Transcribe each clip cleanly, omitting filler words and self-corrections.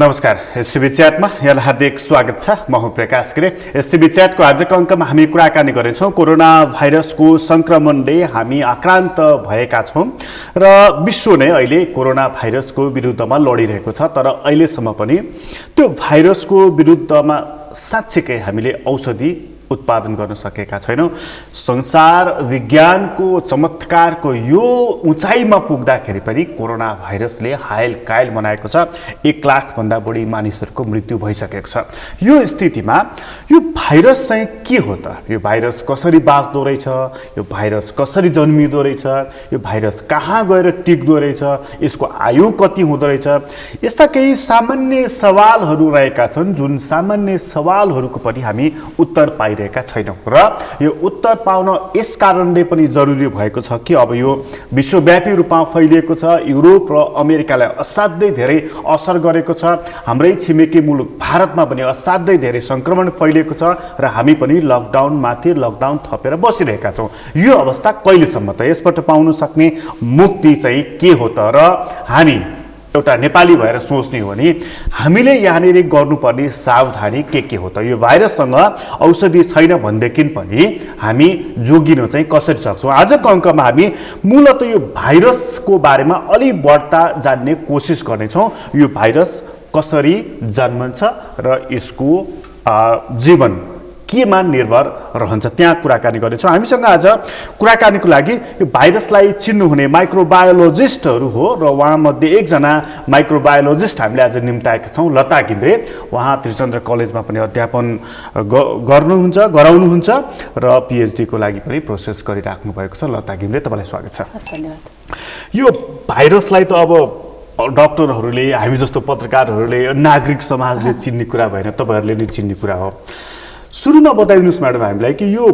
नमस्कार एसटीभी च्याटमा यहाँलाई हार्दिक स्वागत छ। म हुँ प्रकाश गिरे। एसटीभी च्याटको आजको अङ्कमा हामी कुराकानी गर्छौँ कोरोना भाइरसको संक्रमणले हामी आक्रान्त भएका छौँ र विश्व नै अहिले कोरोना भाइरसको विरुद्धमा लडिरहेको छ। तर अहिलेसम्म पनि त्यो भाइरसको विरुद्धमा साँच्चै हामीले औषधि उत्पादन गर्न सकेका छैनौँ। संसार विज्ञानको चमत्कारको यो उचाइमा पुग्दाखेरि पनि कोरोना भाइरसले हायल कायल बनाएको छ। 1 लाख भन्दा बढी मानिसहरूको मृत्यु भइसकेको छ। यो स्थितिमा यो भाइरस चाहिँ के हो त? यो भाइरस कसरी बाँच्दो रहेछ? यो भाइरस कसरी जन्मिँदो रहेछ? यो भाइरस कहाँ गएर टिक्दो रहेछ? यसको आयु कति हुँदो रहेछ? यस्ता केही सामान्य सवालहरू रहेका छन् जुन सामान्य सवालहरूको पनि हामी उत्तर पाइरहेका छैनौं र यो उत्तर पाउन यस कारणले पनि जरुरी भएको छ कि अब यो विश्वव्यापी रूपमा फैलिएको छ। युरोप र अमेरिकालाई असाध्यै धेरै असर गरेको छ। हाम्रै छिमेकी मुलुक भारतमा पनि असाध्यै धेरै संक्रमण फैलिएको छ र हामी पनि लकडाउनमाथि लकडाउन थपेर बसिरहेका छौं। यो अवस्था कहिलेसम्म त? यसबाट पाउन सक्ने मुक्ति चाहिँ के हो त? र हामी एउटा नेपाली भएर सोच्ने हो भने हामीले यहाँनिर गर्नुपर्ने सावधानी के हो त? यो भाइरससँग औषधि छैन भनेदेखि पनि हामी जोगिन चाहिँ कसरी सक्छौँ? आजको अङ्कमा हामी मूलतः यो भाइरसको बारेमा अलि बढ्ता जान्ने कोसिस गर्नेछौँ। यो भाइरस कसरी जन्मन्छ र यसको जीवन केमा निर्भर रहन्छ त्यहाँ कुराकानी गर्नेछौँ। हामीसँग आज कुराकानीको लागि यो भाइरसलाई चिन्नुहुने माइक्रोबायोलोजिस्टहरू हो र उहाँमध्ये एकजना माइक्रोबायोलोजिस्ट हामीले आज निम्ताएका छौँ, लता घिम्रे। उहाँ त्रिचन्द्र कलेजमा पनि अध्यापन गराउनुहुन्छ र पिएचडीको लागि पनि प्रोसेस गरिराख्नु भएको छ। लता घिम्रे, तपाईँलाई स्वागत छ। धन्यवाद। यो भाइरसलाई त अब डाक्टरहरूले, हामी जस्तो पत्रकारहरूले, नागरिक समाजले चिन्ने कुरा भएन, तपाईँहरूले नै चिन्ने कुरा हो। सुरुमा बताइदिनुहोस् म्याडम हामीलाई कि यो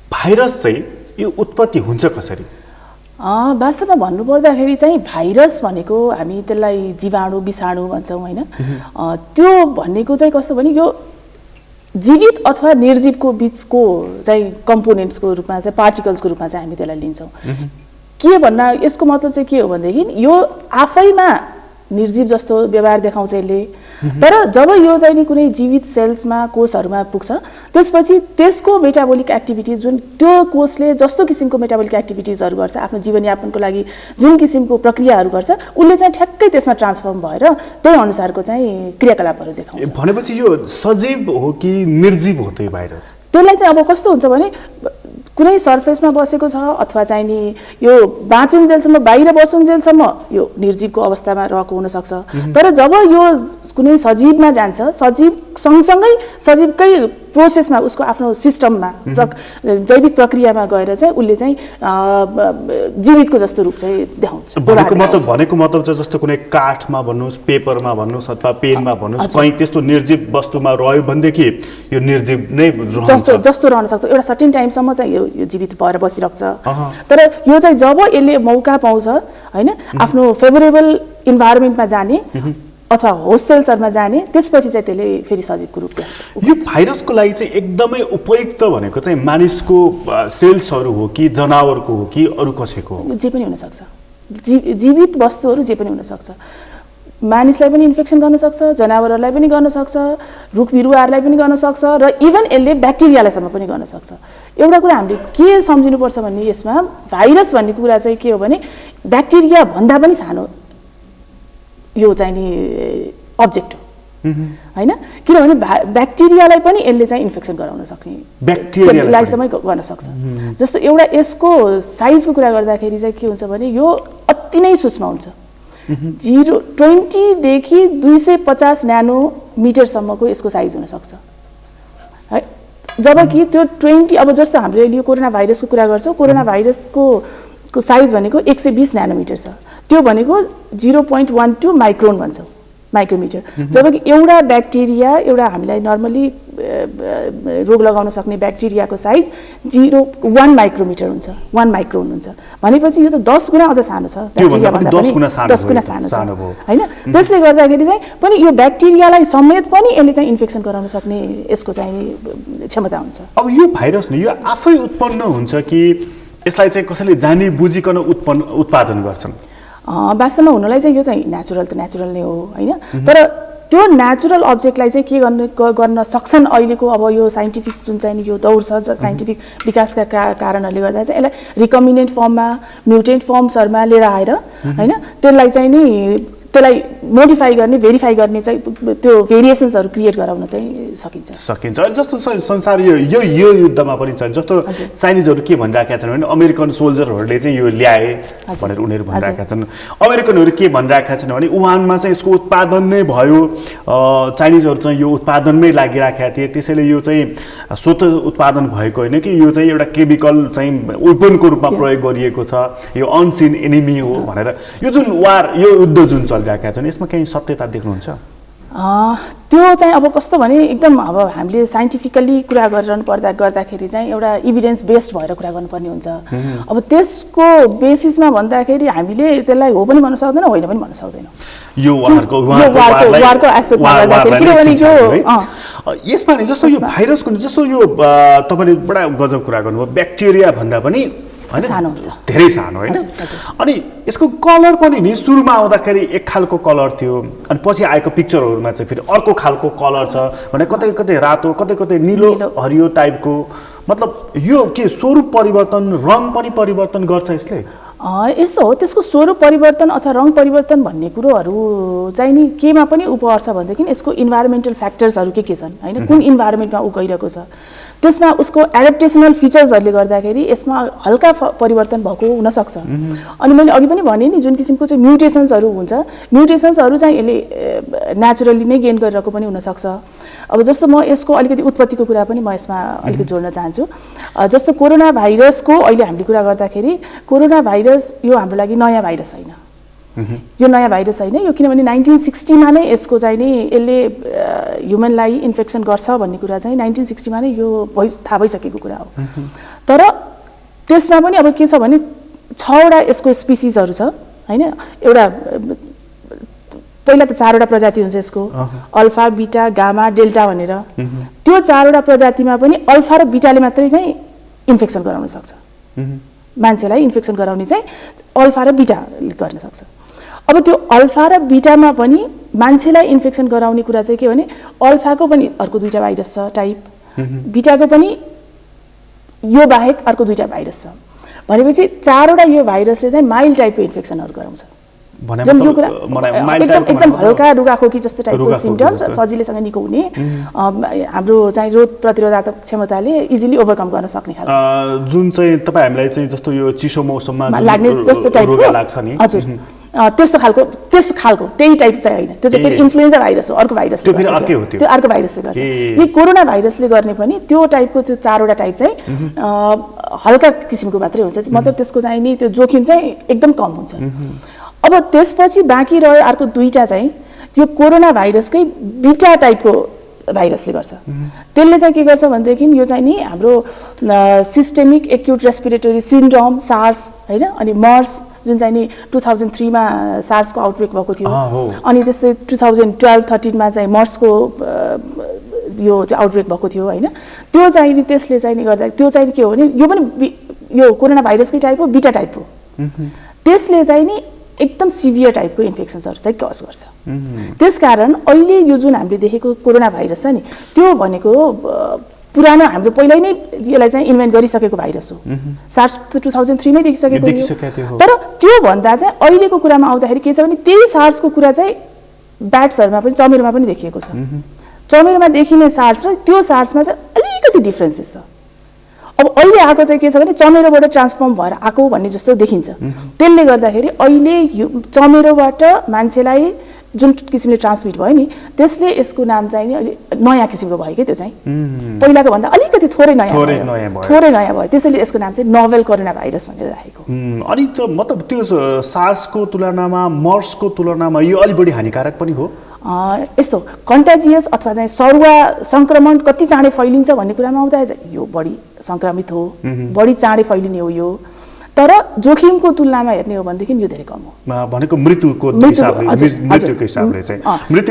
भाइरस चाहिँ यो उत्पत्ति हुन्छ कसरी? वास्तवमा भन्नुपर्दाखेरि चाहिँ भाइरस भनेको हामी त्यसलाई जीवाणु विषाणु भन्छौँ होइन। त्यो भनेको चाहिँ कस्तो भने यो जीवित अथवा निर्जीवको बिचको चाहिँ कम्पोनेन्ट्सको रूपमा चाहिँ पार्टिकल्सको रूपमा चाहिँ हामी त्यसलाई लिन्छौँ। के भन्दा यसको मतलब चाहिँ के हो भनेदेखि यो आफैमा निर्जीव जस्तो व्यवहार देखाउँछ यसले, तर जब यो चाहिँ नि कुनै जीवित सेल्समा कोषहरूमा पुग्छ त्यसपछि त्यसको मेटाबोलिक एक्टिभिटी जुन त्यो कोषले जस्तो किसिमको मेटाबोलिक एक्टिभिटिजहरू गर्छ, आफ्नो जीवनयापनको लागि जुन किसिमको प्रक्रियाहरू गर्छ, उसले चाहिँ ठ्याक्कै त्यसमा ट्रान्सफर्म भएर त्यही अनुसारको चाहिँ क्रियाकलापहरू देखाउँछ। भनेपछि यो सजीव हो कि निर्जीव हो त यो भाइरस? त्यसलाई चाहिँ अब कस्तो हुन्छ भने कुनै सर्फेसमा बसेको छ अथवा चाहिँ नि यो बाँचुन्जेलसम्म, बाहिर बसुन्जेलसम्म यो निर्जीवको अवस्थामा रहेको हुनसक्छ। तर जब यो कुनै सजीवमा जान्छ, सजीव सँगसँगै सजीवकै प्रोसेसमा उसको आफ्नो सिस्टममा जैविक प्रक्रियामा गएर चाहिँ उसले चाहिँ जीवितको जस्तो रूप चाहिँ देखाउँछ। भनेको मतलब चाहिँ जस्तो कुनै काठमा भन्नुहोस्, पेपरमा भन्नुहोस् अथवा पेनमा भन्नुहोस्, कहीँ त्यस्तो निर्जीव वस्तुमा रह्यो भनेदेखि यो निर्जीव नै जस्तो रहन सक्छ। एउटा सर्टेन टाइमसम्म चाहिँ यो जीवित भएर बसिरहेको छ। तर यो चाहिँ जब यसले मौका पाउँछ होइन आफ्नो फेभरेबल इन्भाइरोमेन्टमा जाने अथवा होस्ट सेल्सहरूमा जाने, त्यसपछि चाहिँ त्यसले फेरि सजीवको रूप यो भाइरसको लागि चाहिँ एकदमै उपयुक्त भनेको चाहिँ मानिसको सेल्सहरू हो कि जनावरको हो कि अरू कसैको हो? जे पनि हुनसक्छ। जीवित वस्तुहरू जे पनि हुनसक्छ। मानिसलाई पनि इन्फेक्सन गर्न सक्छ, जनावरहरूलाई पनि गर्न सक्छ, रुख बिरुवाहरूलाई पनि गर्न सक्छ र इभन यसले ब्याक्टेरियालाईसम्म पनि गर्न सक्छ। एउटा कुरा हामीले के सम्झिनुपर्छ भने यसमा भाइरस भन्ने कुरा चाहिँ के हो भने ब्याक्टेरिया भन्दा पनि सानो यो चाहिँ नि अब्जेक्ट हो होइन। किनभने ब्याक्टेरियालाई पनि यसले चाहिँ इन्फेक्सन गराउन सक्ने, ब्याक्टेरियालाईसम्म गर्न सक्छ। जस्तो एउटा यसको साइजको कुरा गर्दाखेरि चाहिँ के हुन्छ भने यो अति नै सूक्ष्म हुन्छ। 20 देखि 250 न्यानोमिटरसम्मको यसको साइज हुनसक्छ है। जबकि त्यो 20 अब जस्तो हामीले यो कोरोना भाइरसको कुरा गर्छौँ, कोरोना भाइरसको साइज भनेको 120 न्यानोमिटर छ। त्यो भनेको 0.12 माइक्रोन भन्छौँ, माइक्रोमिटर। जबकि एउटा ब्याक्टेरिया, एउटा हामीलाई नर्मली रोग लगाउन सक्ने ब्याक्टेरियाको साइज 1 माइक्रोमिटर हुन्छ, 1 माइक्रोन हुन्छ। भनेपछि यो त 10 गुणा अझ सानो छ, ब्याक्टेरिया भन्दा पनि 10 गुणा सानो छ होइन। त्यसले गर्दाखेरि चाहिँ पनि यो ब्याक्टेरियालाई समेत पनि यसले चाहिँ इन्फेक्सन गराउन सक्ने यसको चाहिँ क्षमता हुन्छ। अब यो भाइरस नि यो आफै उत्पन्न हुन्छ कि यसलाई चाहिँ कसैले जानी बुझिकन उत्पादन गर्छन्? वास्तवमा हुनलाई चाहिँ यो चाहिँ नेचुरल त नेचुरल नै हो हैन, तर त्यो नेचुरल अब्जेक्टलाई चाहिँ के गर्न सक्छन् अहिलेको अब यो साइन्टिफिक जुन चाहिँ यो दौर छ साइन्टिफिक विकासका कारणहरूले गर्दा चाहिँ यसलाई रिकम्बिनेन्ट फर्ममा म्युटेन्ट फर्म्सहरूमा लिएर आएर होइन त्यसलाई मोडिफाई गर्ने भेरिफाई गर्ने चाहिँ त्यो भेरिएसन्सहरू क्रिएट गराउन चाहिँ सकिन्छ। अहिले जस्तो संसार यो युद्धमा पनि छ जस्तो चाइनिजहरू के भनिरहेका छन् भने अमेरिकन सोल्जरहरूले चाहिँ यो ल्याए भनेर उनीहरू भनिरहेका छन्। अमेरिकनहरू के भनिरहेका छन् भने वुहानमा चाहिँ यसको उत्पादन नै भयो, चाइनिजहरू चाहिँ यो उत्पादनमै लागिरहेका थिए, त्यसैले यो चाहिँ स्वत उत्पादन भएको होइन कि यो चाहिँ एउटा केमिकल चाहिँ वेपनको रूपमा प्रयोग गरिएको छ, यो अनसिन एनिमी हो भनेर यो जुन वार यो युद्ध जुन चलिरहेका छन् यसमा केही सत्यता देख्नुहुन्छ? त्यो चाहिँ अब कस्तो भने एकदम अब हामीले साइन्टिफिकली कुरा गर्दाखेरि चाहिँ एउटा इभिडेन्स बेस्ड भएर कुरा गर्नुपर्ने हुन्छ। अब त्यसको बेसिसमा भन्दाखेरि हामीले त्यसलाई हो पनि भन्न सक्दैन, होइन पनि भन्न सक्दैन। यो वारको एस्पेक्टमा गर्दाखेरि किनभने यसमा नि जस्तो यो भाइरसको जस्तो यो तपाईँले बडा गजब कुरा गर्नुभयो, ब्याक्टेरिया भन्दा पनि सानो हुन्छ, धेरै सानो होइन। अनि यसको कलर पनि नि सुरुमा आउँदाखेरि एक खालको कलर थियो अनि पछि आएको पिक्चरहरूमा चाहिँ फेरि अर्को खालको कलर छ भने कतै कतै रातो कतै कतै निलो हरियो टाइपको, मतलब यो के स्वरूप परिवर्तन रङ पनि परिवर्तन गर्छ यसले? यस्तो हो, त्यसको स्वरूप परिवर्तन अथवा रङ परिवर्तन भन्ने कुरोहरू चाहिँ नि केमा पनि पर्छ भनेदेखि यसको इन्भाइरोमेन्टल फ्याक्टर्सहरू के छन् होइन, कुन इन्भाइरोमेन्टमा ऊ गइरहेको छ त्यसमा उसको एडेप्टेसनल फिचर्सहरूले गर्दाखेरि यसमा हल्का परिवर्तन भएको हुनसक्छ। अनि मैले अघि पनि भने नि जुन किसिमको चाहिँ म्युटेसन्सहरू हुन्छ, म्युटेसन्सहरू चाहिँ यसले नेचुरली नै गेन गरिरहेको पनि हुनसक्छ। अब जस्तो म यसको अलिकति उत्पत्तिको कुरा पनि म यसमा अलिकति जोड्न चाहन्छु। जस्तो कोरोना भाइरसको अहिले हामीले कुरा गर्दाखेरि कोरोना भाइरस यो हाम्रो लागि नयाँ भाइरस होइन, यो नयाँ भाइरस होइन, यो किनभने 1960 मा नै यसको चाहिँ नि यसले ह्युमनलाई इन्फेक्सन गर्छ भन्ने कुरा चाहिँ 1960 मा नै यो थाहा भइसकेको कुरा हो। तर त्यसमा पनि अब के छ भने 6 वटा यसको स्पिसिसहरू छ होइन। एउटा पहिला त 4 वटा प्रजाति हुन्छ यसको, अल्फा बीटा गामा डेल्टा भनेर। त्यो 4 वटा प्रजातिमा पनि अल्फा र बीटाले मात्रै चाहिँ इन्फेक्सन गराउन सक्छ, मान्छेलाई इन्फेक्सन गराउने चाहिँ अल्फा र बीटा गर्न सक्छ। अब त्यो अल्फा र बीटामा पनि मान्छेलाई इन्फेक्सन गराउने कुरा चाहिँ के भने अल्फाको पनि अर्को 2टा भाइरस छ टाइप, बीटाको पनि यो बाहेक अर्को 2टा भाइरस छ भनेपछि 4 वटा यो भाइरसले चाहिँ माइल्ड टाइपको इन्फेक्सनहरू गराउँछ। जुन यो कुरा एकदम हल्का रुगाखोकी जस्तो टाइपको सिम्पटम्स सजिलैसँग निको हुने, हाम्रो चाहिँ रोग प्रतिरोधात्मक क्षमताले इजिली ओभरकम गर्न सक्ने खालको जुन चाहिँ तपाईँ हामीलाई चाहिँ जस्तो यो चिसो मौसममा लाग्ने जस्तो टाइपको लाग्छ नि, हजुर त्यस्तो खालको त्यही टाइप चाहिँ होइन, त्यो चाहिँ फेरि इन्फ्लुएन्जा भाइरस हो, अर्को भाइरस हो, त्यो अर्को भाइरसले गर्छ। यी कोरोना भाइरसले गर्ने पनि त्यो टाइपको त्यो 4 वटा टाइप चाहिँ हल्का किसिमको मात्रै हुन्छ, मतलब त्यसको चाहिँ नि त्यो जोखिम चाहिँ एकदम कम हुन्छ। अब त्यसपछि बाँकी रह्यो अर्को 2टा चाहिँ यो कोरोना भाइरसकै बीटा टाइपको भाइरसले गर्छ। त्यसले चाहिँ के गर्छ भनेदेखि यो चाहिँ नि हाम्रो systemic acute respiratory syndrome SARS होइन, अनि मर्स जुन चाहिँ नि 2003 मा सार्सको आउटब्रेक भएको थियो, अनि त्यस्तै 2012-13 मा चाहिँ मर्सको यो चाहिँ आउटब्रेक भएको थियो होइन। त्यो चाहिँ नि त्यसले चाहिँ नि गर्दा त्यो चाहिँ के हो भने यो पनि यो कोरोना भाइरसकै टाइप हो, बीटा टाइप हो, त्यसले चाहिँ नि एकदम सिभियर टाइपको इन्फेक्सन्सहरू चाहिँ कज गर्छ। त्यसकारण अहिले यो जुन हामीले देखेको कोरोना भाइरस छ नि त्यो भनेको पुरानो हाम्रो पहिल्यै नै यसलाई चाहिँ इन्भेन्ट गरिसकेको भाइरस हो। सार्स त 2003 मै देखिसकेको थियो, तर त्यो भन्दा चाहिँ अहिलेको कुरामा आउँदाखेरि के छ भने त्यही सार्सको कुरा चाहिँ ब्याट्सहरूमा पनि चमेरोमा पनि देखिएको छ। चमेरोमा देखिने सार्स र त्यो सार्समा चाहिँ अलिकति डिफ्रेन्सेस छ। अब अहिले आएको चाहिँ के छ भने चमेरोबाट ट्रान्सफर्म भएर आएको भन्ने जस्तो देखिन्छ। त्यसले गर्दाखेरि अहिले चमेरोबाट मान्छेलाई जुन किसिमले ट्रान्समिट भयो नि त्यसले यसको नाम चाहिँ अलि नयाँ किसिमको भयो कि त्यो चाहिँ पहिलाको भन्दा अलिकति थोरै नयाँ भयो, त्यसैले यसको नाम चाहिँ नोभेल कोरोना भाइरस भनेर राखेको। अनि त मतलब त्यो सार्सको तुलनामा मर्सको तुलनामा यो अलि बढी हानिकारक पनि हो? यस्तो कन्टाजियस अथवा चाहिँ सरुवा सङ्क्रमण कति चाँडै फैलिन्छ भन्ने कुरामा आउँदा चाहिँ यो बढी सङ्क्रमित हो, बढी चाँडै फैलिने हो यो, तर जोखिमको तुलनामा हेर्ने हो भनेदेखि यो धेरै कम हो। भनेको मृत्युको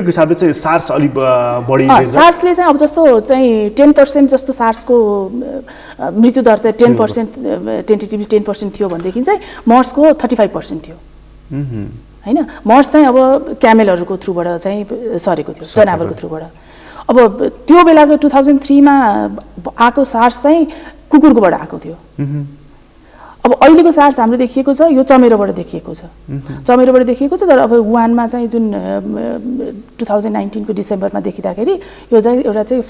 हिसाबले चाहिँ सार्स अलि बढी, सार्सले चाहिँ अब जस्तो चाहिँ 10% जस्तो सार्सको मृत्यु दर चाहिँ 10% टेन्टेटिभली 10% थियो भनेदेखि चाहिँ मर्सको 35% थियो हैन मर्स चाहिँ अब क्यामेलहरूको थ्रुबाट चाहिँ सरेको थियो जनावरको थ्रुबाट अब त्यो बेलाको 2003 मा आएको सार्स चाहिँ कुकुरकोबाट आएको थियो अब अहिलेको सार्स हाम्रो देखिएको छ यो चमेरोबाट देखिएको छ चमेरोबाट देखिएको छ तर अब वुहानमा चाहिँ जुन 2019 को डिसेम्बरमा देखिदाखेरि यो चाहिँ एउटा चाहिँ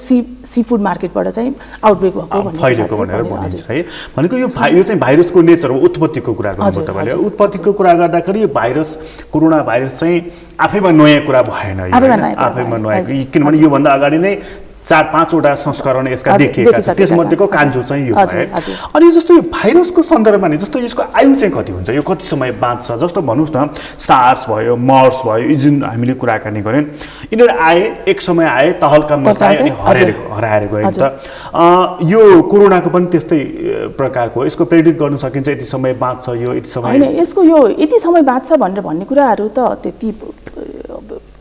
सी फुड मार्केटबाट चाहिँ आउटब्रेक भएको फैलेको भनेर भनिन्छ है भनेको यो चाहिँ भाइरसको नेचर हो उत्पत्तिको कुरा गर्नुभयो तपाईले उत्पत्तिको कुरा गर्दाखेरि यो भाइरस कोरोना भाइरस चाहिँ आफैमा नयाँ कुरा भएन आफैमा नयाँ किनभने यो भन्दा अगाडि नै 4-5 वटा संस्करण यसका देखिएका छन् त्यसमध्येको कान्छो चाहिँ यो भयो अनि जस्तो यो भाइरसको सन्दर्भमा नि जस्तो यसको आयु चाहिँ कति हुन्छ यो कति समय बाँच्छ जस्तो भन्नुस् न सार्स भयो मर्स भयो यो जुन हामीले कुराकानी गर्यौं यिनीहरू आए एक समय आए तहल्का मचाए अनि हराएर गए त यो कोरोनाको पनि त्यस्तै प्रकारको यसको प्रेडिक्ट गर्न सकिन्छ यति समय बाँच्छ यो यति समय हैन यसको यो यति समय बाँच्छ भनेर भन्ने कुराहरू त त्यति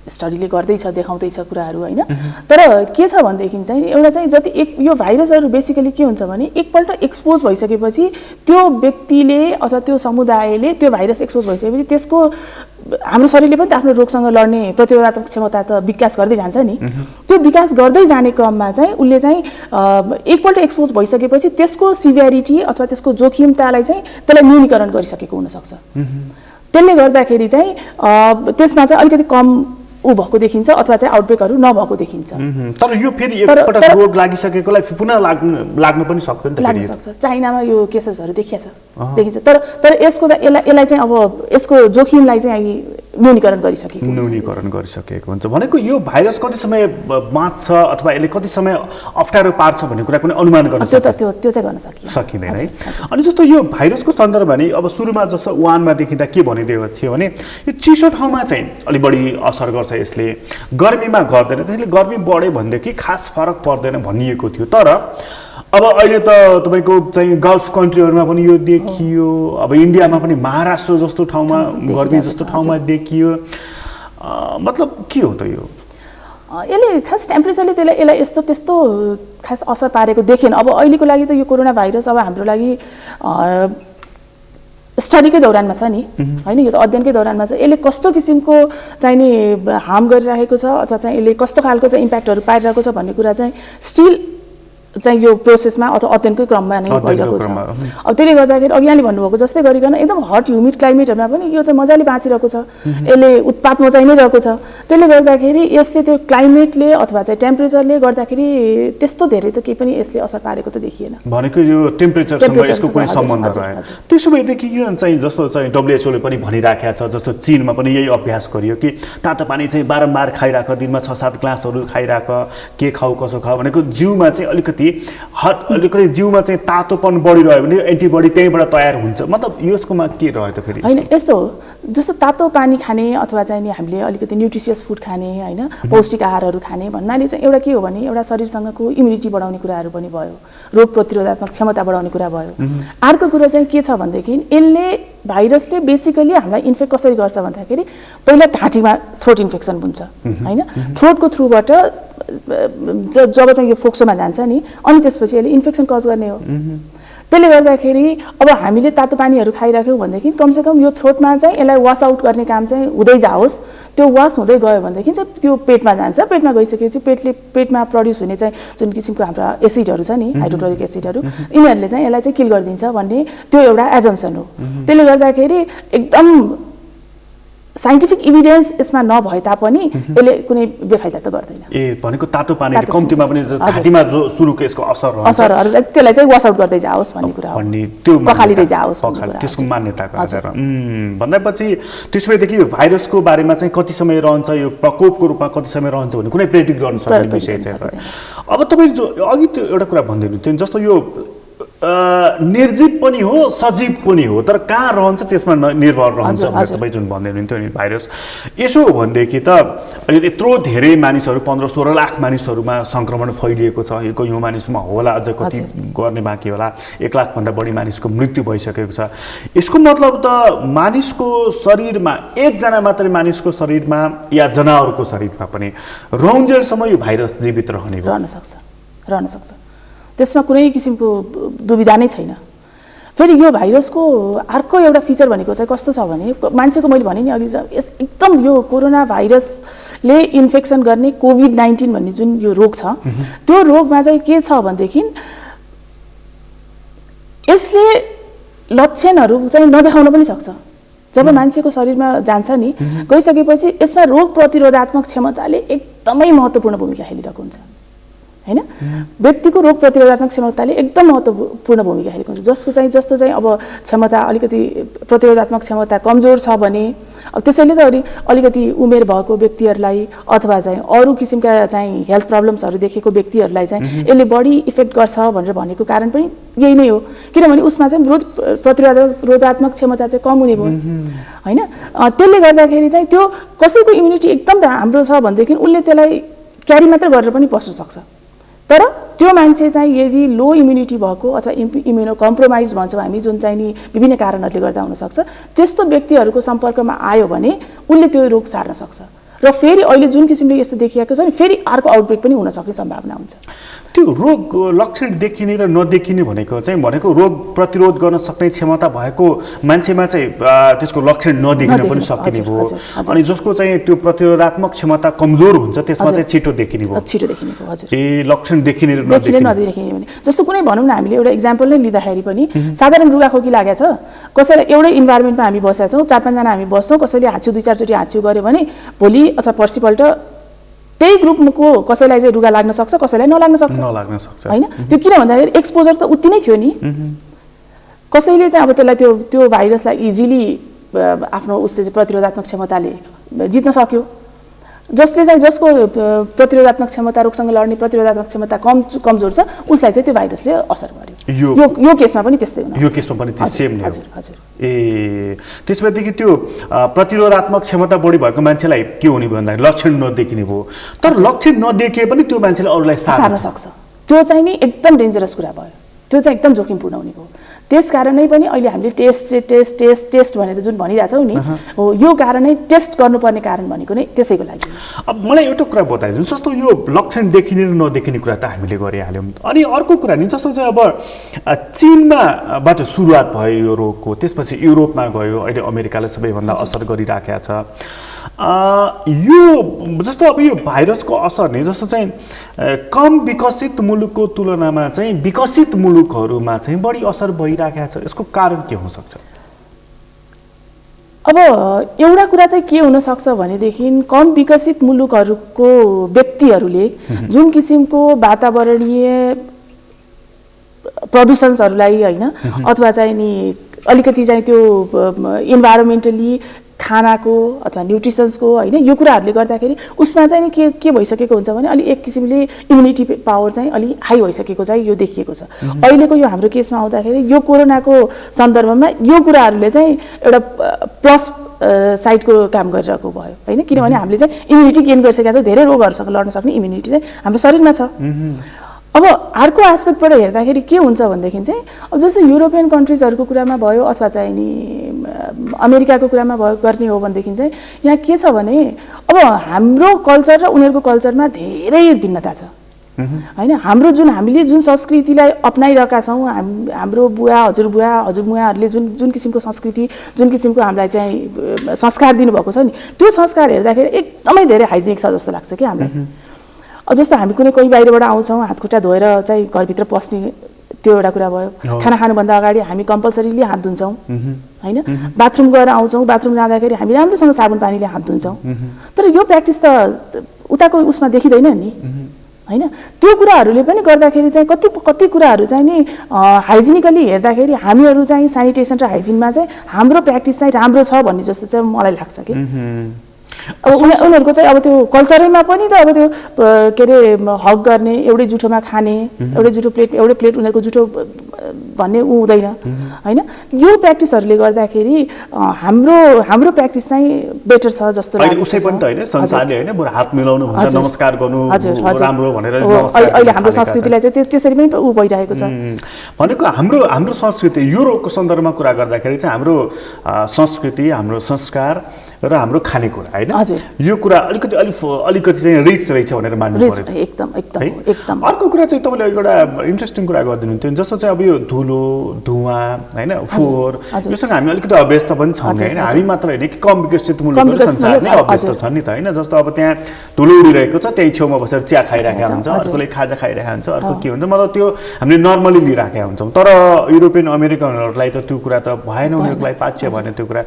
स्टडीले गर्दैछ देखाउँदैछ कुराहरू हैन तर के छ भन्देखि चाहिँ एउटा चाहिँ जति एक यो भाइरसहरू बेसिकली के हुन्छ भने एकपल्ट एक्सपोज भइसकेपछि त्यो व्यक्तिले अथवा त्यो समुदायले त्यो भाइरस एक्सपोज भइसकेपछि त्यसको हाम्रो शरीरले पनि आफ्नो रोगसँग लड्ने प्रतिरोधात्मक क्षमता त विकास गर्दै जान्छ नि त्यो विकास गर्दै जाने क्रममा चाहिँ उले चाहिँ एकपल्ट एक्सपोज भइसकेपछि त्यसको सिभियरिटी अथवा त्यसको जोखिमतालाई चाहिँ त्यसलाई न्यूनीकरण गरिसकेको हुन सक्छ त्यसले गर्दाखेरि चाहिँ त्यसमा चाहिँ अलिकति कम भएको देखिन्छ अथवा चाहिँ आउटब्रेकहरू नभएको देखिन्छ तर यो फेरि एकपटक रोग लागिसकेकोलाई पुनः लाग्न पनि सक्छ नि त लाग्न सक्छ चाइनामा यो केसेसहरू देखिन्छ तर यसको यसलाई चाहिँ अब यसको जोखिमलाई चाहिँ न्यूनीकरण गरिसकेको हुन्छ भनेको यो भाइरस कति समय बाँच्छ अथवा यसले कति समय अप्ठ्यारो पार्छ भन्ने कुरा कुनै अनुमान गर्न त्यो चाहिँ गर्न सकिँदैन है अनि जस्तो यो भाइरसको सन्दर्भमा नि अब सुरुमा जस्तो वुहानमा देखिँदा के भनिदिएको थियो भने यो चिसो ठाउँमा चाहिँ अलि बढी असर गर्छ यसले गर्मीमा गर्दैन त्यसले गर्मी बढ्यो भनेदेखि खास फरक पर्दैन भनिएको थियो तर अब अहिले त तपाईको चाहिँ गल्फ कन्ट्रीहरुमा पनि यो देखियो अब इन्डियामा पनि महाराष्ट्र जस्तो ठाउँमा गर्मी जस्तो ठाउँमा देखियो मतलब के हो त यो यसले खास टेम्परेचरले यसलाई यस्तो त्यस्तो खास असर पारेको देखेन अब अहिलेको लागि त यो कोरोना भाइरस अब हाम्रो लागि स्टडीकै दौरानमा छ नि हैन यो त अध्ययनकै दौरानमा छ यसले कस्तो किसिमको चाहिँ नि हार्म गरिरहेको छ अथवा चाहिँ यसले कस्तो खालको चाहिँ इम्प्याक्टहरु पारिरहेको छ भन्ने कुरा चाहिँ स्टिल चाहिँ यो प्रोसेसमा अथवा अध्ययनकै क्रममा नै भइरहेको छ अब त्यसले गर्दाखेरि अघि यहाँले भन्नुभएको जस्तै गरिकन एकदम हट ह्युमिड क्लाइमेटहरुमा पनि यो चाहिँ मजाले बाँचिरहेको छ यसले उत्पात मचाइ नै रहेको छ त्यसले गर्दाखेरि यसले त्यो क्लाइमेटले अथवा चाहिँ टेम्परेचरले गर्दाखेरि त्यस्तो धेरै त केही पनि यसले असर पारेको त देखिएन भनेको यो टेम्परेचरसँग यसको कुनै सम्बन्ध रहेन त्यसो भएदेखि चाहिँ जस्तो चाहिँ WHO ले पनि भनिराखेको छ जस्तो चीनमा पनि यही अभ्यास गरियो कि तातो पानी चाहिँ बारम्बार खाइराख दिनमा 6-7 ग्लासहरु खाइराख के खाऊ कसो खाऊ भनेको जिउमा चाहिँ अलिकति जिउमा चाहिँ तातोपन बढिरह्यो भने एन्टिबडी त्यहीबाट तयार हुन्छ मतलब यसकोमा के रह्यो त फेरि हैन यस्तो जस्तो तातो पानी खाने अथवा चाहिँ नि हामीले अलिकति न्यूट्रिशियस फुड खाने हैन पौष्टिक आहारहरू खाने भन्नाले चाहिँ एउटा के हो भने एउटा शरीरसँगको इम्युनिटी बढाउने कुराहरू पनि भयो रोग प्रतिरोधात्मक क्षमता बढाउने कुरा भयो अर्को कुरा चाहिँ के छ भनेदेखि यसले भाइरसले बेसिकली हामीलाई इन्फेक्ट कसरी गर्छ भन्दाखेरि पहिला घाँटीमा थ्रोट इन्फेक्सन हुन्छ हैन थ्रोटको थ्रुबाट जब चाहिँ यो फोक्सोमा जान्छ नि अनि त्यसपछि यसले इन्फेक्सन कज गर्ने हो त्यसले गर्दाखेरि अब हामीले तातो पानीहरू खाइराख्यौं भनेदेखि कमसेकम यो थ्रोटमा चाहिँ यसलाई वाश आउट गर्ने काम चाहिँ हुँदै जाओस् त्यो वाश हुँदै गयो भनेदेखि चाहिँ त्यो पेटमा जान्छ पेटमा गइसकेपछि पेटमा प्रड्युस हुने चाहिँ जुन किसिमको हाम्रो एसिडहरू छ नि हाइड्रोक्लोरिक एसिडहरू यिनीहरूले चाहिँ यसलाई चाहिँ किल गरिदिन्छ भन्ने त्यो एउटा एजम्पसन हो त्यसले गर्दाखेरि एकदम साइन्टिफिक एभिडेन्स यसमा नभए तापनि यसले कुनै बेफाइदा त गर्दैन भनेको तातो पानीले कम्तिमा पनि घाँटीमा जो सुरुको यसको असरहरुलाई त्यसलाई चाहिँ वाश आउट गर्दै जाओस् भन्ने कुरा हो भन्ने त्यो पखालिदै जाओस् भन्ने कुरा त्यसको मान्यताको आधारमा भन्दैपछि त्यसैदेखि भाइरसको बारेमा चाहिँ कति समय रहन्छ यो प्रकोपको रूपमा कति समय रहन्छ भन्ने कुनै प्रेडिक्ट गर्न सक्ने विषय चाहिँ अब तपाईले जो अघि त्यो एउटा कुरा भन्दै हुनुहुन्थ्यो जस्तो यो निर्जीव पनि हो सजीव पनि हो तर कहाँ रहन्छ त्यसमा निर्भर रहन्छ भनेर तपाई जुन भन्दै हुनुहुन्थ्यो नि भाइरस यसो हो भनेदेखि त अहिले यत्रो धेरै मानिसहरू 15-16 लाख मानिसहरूमा संक्रमण फैलिएको छ यो मानिसमा होला अझ कति गर्ने बाँकी होला 1 लाख भन्दा बढी मानिसको मृत्यु भइसकेको छ यसको मतलब त मानिसको शरीरमा एकजना मात्रै मानिसको शरीरमा या जनावरको शरीरमा पनि रौन्जेलसम्म यो भाइरस जीवित रहन सक्छ त्यसमा कुनै किसिमको दुविधा नै छैन फेरि यो भाइरसको अर्को एउटा फिचर भनेको चाहिँ कस्तो छ भने मान्छेको मैले भने नि अघि एकदम यो कोरोना भाइरसले इन्फेक्सन गर्ने कोभिड-19 भन्ने जुन यो रोग छ त्यो रोगमा चाहिँ के छ भनेदेखि यसले लक्षणहरू चाहिँ नदेखाउन पनि सक्छ। जब मान्छेको शरीरमा जान्छ नि गइसकेपछि यसमा रोग प्रतिरोधात्मक क्षमताले एकदमै महत्त्वपूर्ण भूमिका खेलिरहेको हुन्छ हैन। व्यक्तिको रोग प्रतिरोधात्मक क्षमताले एकदम महत्त्वपूर्ण भूमिका खेलेको हुन्छ। जस्तो चाहिँ अब क्षमता अलिकति प्रतिरोधात्मक क्षमता कमजोर छ भने अब त्यसैले त अलिकति उमेर भएको व्यक्तिहरूलाई अथवा चाहिँ अरू किसिमका चाहिँ हेल्थ प्रब्लम्सहरू देखेको व्यक्तिहरूलाई चाहिँ यसले बढी इफेक्ट गर्छ भनेर भनेको कारण पनि यही नै हो। किनभने उसमा चाहिँ रोग प्रतिरोधात्मक क्षमता चाहिँ कम हुने भयो हैन। त्यसले गर्दाखेरि चाहिँ त्यो कसैको इम्युनिटी एकदम राम्रो छ भनेदेखि उसले त्यसलाई क्यारी मात्र गरेर पनि बस्न सक्छ। तर त्यो मान्छे चाहिँ यदि लो इम्युनिटी भएको अथवा इम्युनो कम्प्रोमाइज भन्छौँ हामी जुन चाहिँ नि विभिन्न कारणहरूले गर्दा हुनसक्छ त्यस्तो व्यक्तिहरूको सम्पर्कमा आयो भने उसले त्यो रोग सार्न सक्छ र फेरि अहिले जुन किसिमले यस्तो देखिएको छ नि फेरि अर्को आउटब्रेक पनि हुन सक्ने सम्भावना हुन्छ। त्यो रोग लक्षण देखिने र नदेखिने भनेको रोग प्रतिरोध गर्न सक्ने क्षमता भएको मान्छेमा चाहिँ त्यसको लक्षण नदेखिन पनि सकिने भयो अनि जसको चाहिँ त्यो प्रतिरोधात्मक क्षमता कमजोर हुन्छ त्यसमा चाहिँ छिटो देखिने भयो हजुर। ए लक्षण देखिने र नदेखिने भने जस्तो कुनै भनौँ न हामीले एउटा इक्जाम्पल नै लिँदाखेरि पनि साधारण रुगाखोकी लागेको छ कसैलाई एउटै इन्भाइरोमेन्टमा हामी बसेका छौँ 4-5 जना हामी बस्छौँ कसैले हाच्छ्यु 2-4 चोटि हाच्छ्यु गर्यो भने भोलि अथवा पर्सिपल्ट त्यही ग्रुपको कसैलाई चाहिँ रुगा लाग्न सक्छ कसैलाई नलाग्न सक्छ हैन। त्यो किन भन्दाखेरि एक्सपोजर त उति नै थियो नि कसैले चाहिँ अब त्यसलाई त्यो भाइरसलाई इजिली आफ्नो उसले चाहिँ प्रतिरोधात्मक क्षमताले जित्न सक्यो जसको प्रतिरोधात्मक क्षमता रोगसँग लड्ने प्रतिरोधात्मक क्षमता कमजोर छ उसलाई चाहिँ त्यो भाइरसले असर गर्यो। यो केसमा पनि त्यस्तै हुन यो केसमा पनि सेम नै हजुर हजुर। ए त्यसपछि त्यो प्रतिरोधात्मक क्षमता बढी भएको मान्छेलाई के हुने भन्दाखेरि लक्षण नदेखिने भयो तर लक्षण नदेखिए पनि त्यो मान्छेले अरूलाई सार्न सक्छ। त्यो चाहिँ नि एकदम डेन्जरस कुरा भयो त्यो चाहिँ एकदम जोखिमपूर्ण हुने भयो। त्यसकारणै पनि अहिले हामीले टेस्ट भनेर जुन भनिरहेछौँ नि हो यो कारणै टेस्ट गर्नुपर्ने कारण भनेको नै त्यसैको लागि। अब मलाई एउटा कुरा बताइदिनु जस्तो यो लक्षण देखिने र नदेखिने कुरा त हामीले गरिहाल्यौँ अनि अर्को कुरा नि जस्तो चाहिँ अब चीनबाट सुरुवात भयो यो रोगको त्यसपछि युरोपमा गयो अहिले अमेरिकाले सबैभन्दा असर गरिराखेको छ। यो जस्तो अब यो भाइरसको असर नै जस्तो चाहिँ कम विकसित मुलुकको तुलनामा चाहिँ विकसित मुलुकहरूमा चाहिँ बढी असर भइराखेको छ यसको कारण के हुन सक्छ? अब एउटा कुरा चाहिँ के हुन सक्छ भनेदेखि कम विकसित मुलुकहरूको व्यक्तिहरूले जुन किसिमको वातावरणीय प्रदूषणहरूलाई हैन अथवा चाहिँ नि अलिकति चाहिँ त्यो इन्भाइरोमेन्टली खानाको अथवा न्युट्रिसन्सको हैन यो कुराहरूले गर्दाखेरि उसमा चाहिँ नि के भइसकेको हुन्छ भने अलि एक किसिमले इम्युनिटी पावर चाहिँ अलि हाई भइसकेको चाहिँ यो देखिएको छ। अहिलेको यो हाम्रो केसमा आउँदाखेरि यो कोरोनाको सन्दर्भमा यो कुराहरूले चाहिँ एउटा प्लस साइडको काम गरिरहेको भयो हैन किनभने हामीले चाहिँ इम्युनिटी गेन गरिसकेका छौँ धेरै रोगहरूसँग लड्न सक्ने इम्युनिटी चाहिँ हाम्रो शरीरमा छ। अब अर्को एस्पेक्टबाट हेर्दाखेरि के हुन्छ भनेदेखि चाहिँ अब जस्तो युरोपियन कन्ट्रिजहरूको कुरामा भयो अथवा चाहिँ नि अमेरिकाको कुरामा भयो गर्ने हो भनेदेखि चाहिँ यहाँ के छ भने अब हाम्रो कल्चर र उनीहरूको कल्चरमा धेरै भिन्नता छ हैन। हामीले जुन संस्कृतिलाई अपनाइरहेका छौँ हाम्रो हजुरबुवाहरूले जुन किसिमको संस्कृति जुन किसिमको हामीलाई चाहिँ संस्कार दिनुभएको छ नि त्यो संस्कार हेर्दाखेरि एकदमै धेरै हाइजेनिक छ जस्तो लाग्छ कि हामीलाई। जस्तो हामी कोही बाहिरबाट आउँछौँ हातखुट्टा धोएर चाहिँ घरभित्र पस्ने त्यो एउटा कुरा भयो। खाना खानुभन्दा अगाडि हामी कम्पलसरीली हात धुन्छौँ हैन। बाथरुम गएर आउँछौँ बाथरुम जाँदाखेरि हामी राम्रोसँग साबुन पानीले हात धुन्छौँ तर यो प्र्याक्टिस त उताको उसमा देखिँदैन नि हैन। त्यो कुराहरूले पनि गर्दाखेरि चाहिँ कति कुराहरू चाहिँ नि हाइजिनिकली हेर्दाखेरि हामीहरू चाहिँ सेनिटेसन र हाइजिनमा चाहिँ हाम्रो प्र्याक्टिस चाहिँ राम्रो छ भन्ने जस्तो चाहिँ मलाई लाग्छ कि। अब उनीहरूको चाहिँ अब त्यो कल्चरैमा पनि त अब त्यो के अरे हक गर्ने एउटै जुठोमा खाने एउटै प्लेट उनीहरूको जुठो भन्ने हुँदैन हैन। यो प्र्याक्टिसहरूले गर्दाखेरि हाम्रो प्र्याक्टिस चाहिँ बेटर छ जस्तो लाग्छ। उसै पनि त हैन संसारले हैन बरु हात मिलाउनु भन्दा नमस्कार गर्नु राम्रो भनेर अहिले हाम्रो संस्कृतिलाई चाहिँ त्यसरी पनि उ भइरहेको छ भनेको हाम्रो संस्कृति युरोपको सन्दर्भमा कुरा गर्दाखेरि चाहिँ हाम्रो संस्कृति हाम्रो संस्कार र हाम्रो खानेकुरा हैन हजुर। यो कुरा अलिकति चाहिँ रिच रहेछ भनेर मान्नु रिच पर्यो एकदम एकदम है? एकदम। अर्को कुरा चाहिँ तपाईँले एउटा इन्ट्रेस्टिङ कुरा गरिदिनु थियो जस्तो चाहिँ अब यो धुलो धुवा होइन फोहोर योसँग हामी अलिकति अभ्यस्त पनि छौँ होइन हामी मात्र होइन कि कम विकसित मुलुकहरू संसार नै अभ्यस्त छन् नि त होइन जस्तो अब त्यहाँ धुलो उडिरहेको छ त्यही छेउमा बसेर चिया खाइरहेका हुन्छ अर्कोले खाजा खाइरहेको हुन्छ अर्को के हुन्छ मतलब त्यो हामीले नर्मली लिइरहेका हुन्छौँ तर युरोपियन अमेरिकनहरूलाई त त्यो कुरा त भएन उनीहरूलाई पाच्य भने त्यो कुरा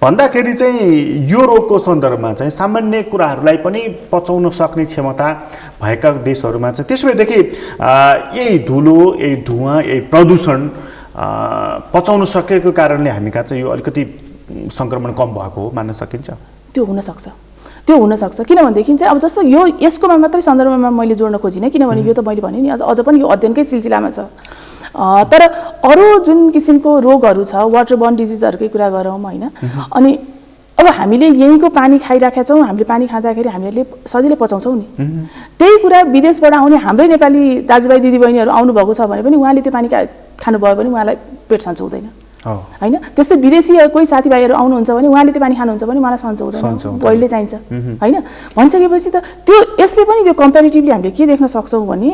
भन्दाखेरि चाहिँ यो रोगको सन्दर्भमा चाहिँ सामान्य कुराहरूलाई पनि पचाउन सक्ने क्षमता भएका देशहरूमा चाहिँ त्यसो भएदेखि यही धुलो यही धुवा यही प्रदूषण पचाउन सकेको कारणले हामी कहाँ चाहिँ यो अलिकति सङ्क्रमण कम भएको हो मान्न सकिन्छ त्यो हुनसक्छ किनभनेदेखि चाहिँ अब जस्तो यो यसकोमा मात्रै सन्दर्भमा मैले जोड्न खोजिनँ किनभने यो त मैले भने नि अझ पनि यो अध्ययनकै सिलसिलामा छ तर अरू जुन किसिमको रोगहरू छ वाटरबोर्न डिजिजहरूकै कुरा गरौँ होइन अनि अब हामीले यहीँको पानी खाइराखेका छौँ हामीले पानी खाँदाखेरि हामीहरूले सजिलै पचाउँछौँ नि त्यही कुरा विदेशबाट आउने हाम्रै नेपाली दाजुभाइ दिदीबहिनीहरू आउनुभएको छ भने पनि उहाँले त्यो पानी खानुभयो भने उहाँलाई पेट सन्चो हुँदैन होइन त्यस्तै विदेशी कोही साथीभाइहरू आउनुहुन्छ भने उहाँले त्यो पानी खानुहुन्छ भने उहाँलाई सन्चो हुँदैन पहिले चाहिन्छ होइन भनिसकेपछि त त्यो यसले पनि त्यो कम्पेरिटिभली हामीले के देख्न सक्छौँ भने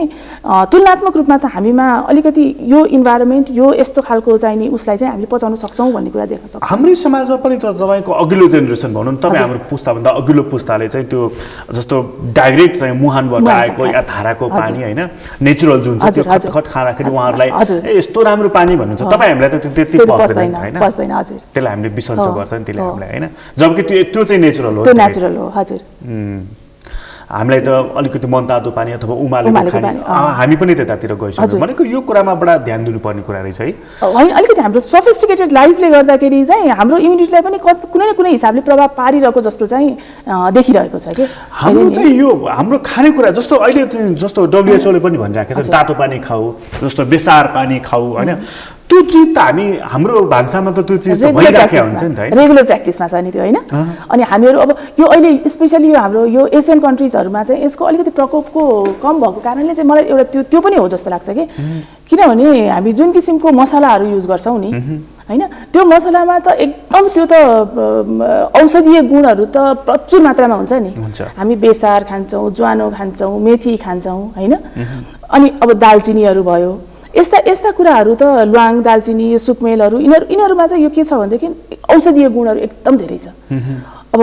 तुलनात्मक रूपमा त हामीमा अलिकति यो इन्भाइरोमेन्ट यो यस्तो खालको चाहिने उसलाई चाहिँ हामीले पचाउन सक्छौँ भन्ने कुरा देख्न सक्छौँ हाम्रै समाजमा पनि त तपाईँको अघिल्लो जेनेरेसन भनौँ न तपाईँ हाम्रो पुस्ताभन्दा अघिल्लो पुस्ताले चाहिँ त्यो जस्तो डाइरेक्ट चाहिँ मुहानबाट आएको या धाराको पानी होइन नेचुरल जुन छ त्यो खटखट खाँदाखेरि उहाँहरूलाई ए यस्तो राम्रो पानी भन्नुहुन्छ तपाईँ हामीलाई त त्यति पस्दैन हजुर त्यसलाई हामीले बिसन्चो गर्छ नि त्यसले हामीलाई होइन जबकि त्यो चाहिँ नेचुरल हो त्यो नेचुरल हो हजुर हामीलाई त अलिकति मनतातो पानी अथवा उमालेको खाने हामी पनि त्यतातिर गइसक्यौँ भनेको यो कुरामा बडा ध्यान दिनुपर्ने कुरा रहेछ है होइन अलिकति हाम्रो सफिस्टिकेटेड लाइफले गर्दाखेरि चाहिँ हाम्रो इम्युनिटीलाई पनि कुनै न कुनै हिसाबले प्रभाव पारिरहेको जस्तो चाहिँ देखिरहेको छ कि हाम्रो चाहिँ यो हाम्रो खानेकुरा जस्तो अहिले जस्तो डब्ल्युएचओले पनि भनिराखेको छ तातो पानी खाऊ जस्तो बेसार पानी खाऊ होइन त्यो चिज त हाम्रो भान्सामा त त्यो चिज भइराखेको हुन्छ नि त रेगुलर प्र्याक्टिसमा छ नि त्यो होइन अनि हामीहरू अब यो अहिले स्पेसली यो हाम्रो यो एसियन कन्ट्रिजहरूमा चाहिँ यसको अलिकति प्रकोपको कम भएको कारणले चाहिँ मलाई एउटा त्यो पनि हो जस्तो लाग्छ कि किनभने हामी जुन किसिमको मसलाहरू युज गर्छौँ नि होइन त्यो मसलामा त एकदम त्यो त औषधीय गुणहरू त प्रचुर मात्रामा हुन्छ नि हामी बेसार खान्छौँ ज्वानो खान्छौँ मेथी खान्छौँ होइन अनि अब दालचिनीहरू भयो यस्ता कुराहरू त ल्वाङ दालचिनी सुकमेलहरू यिनीहरूमा चाहिँ यो के छ भनेदेखि औषधीय गुणहरू एकदम धेरै छ अब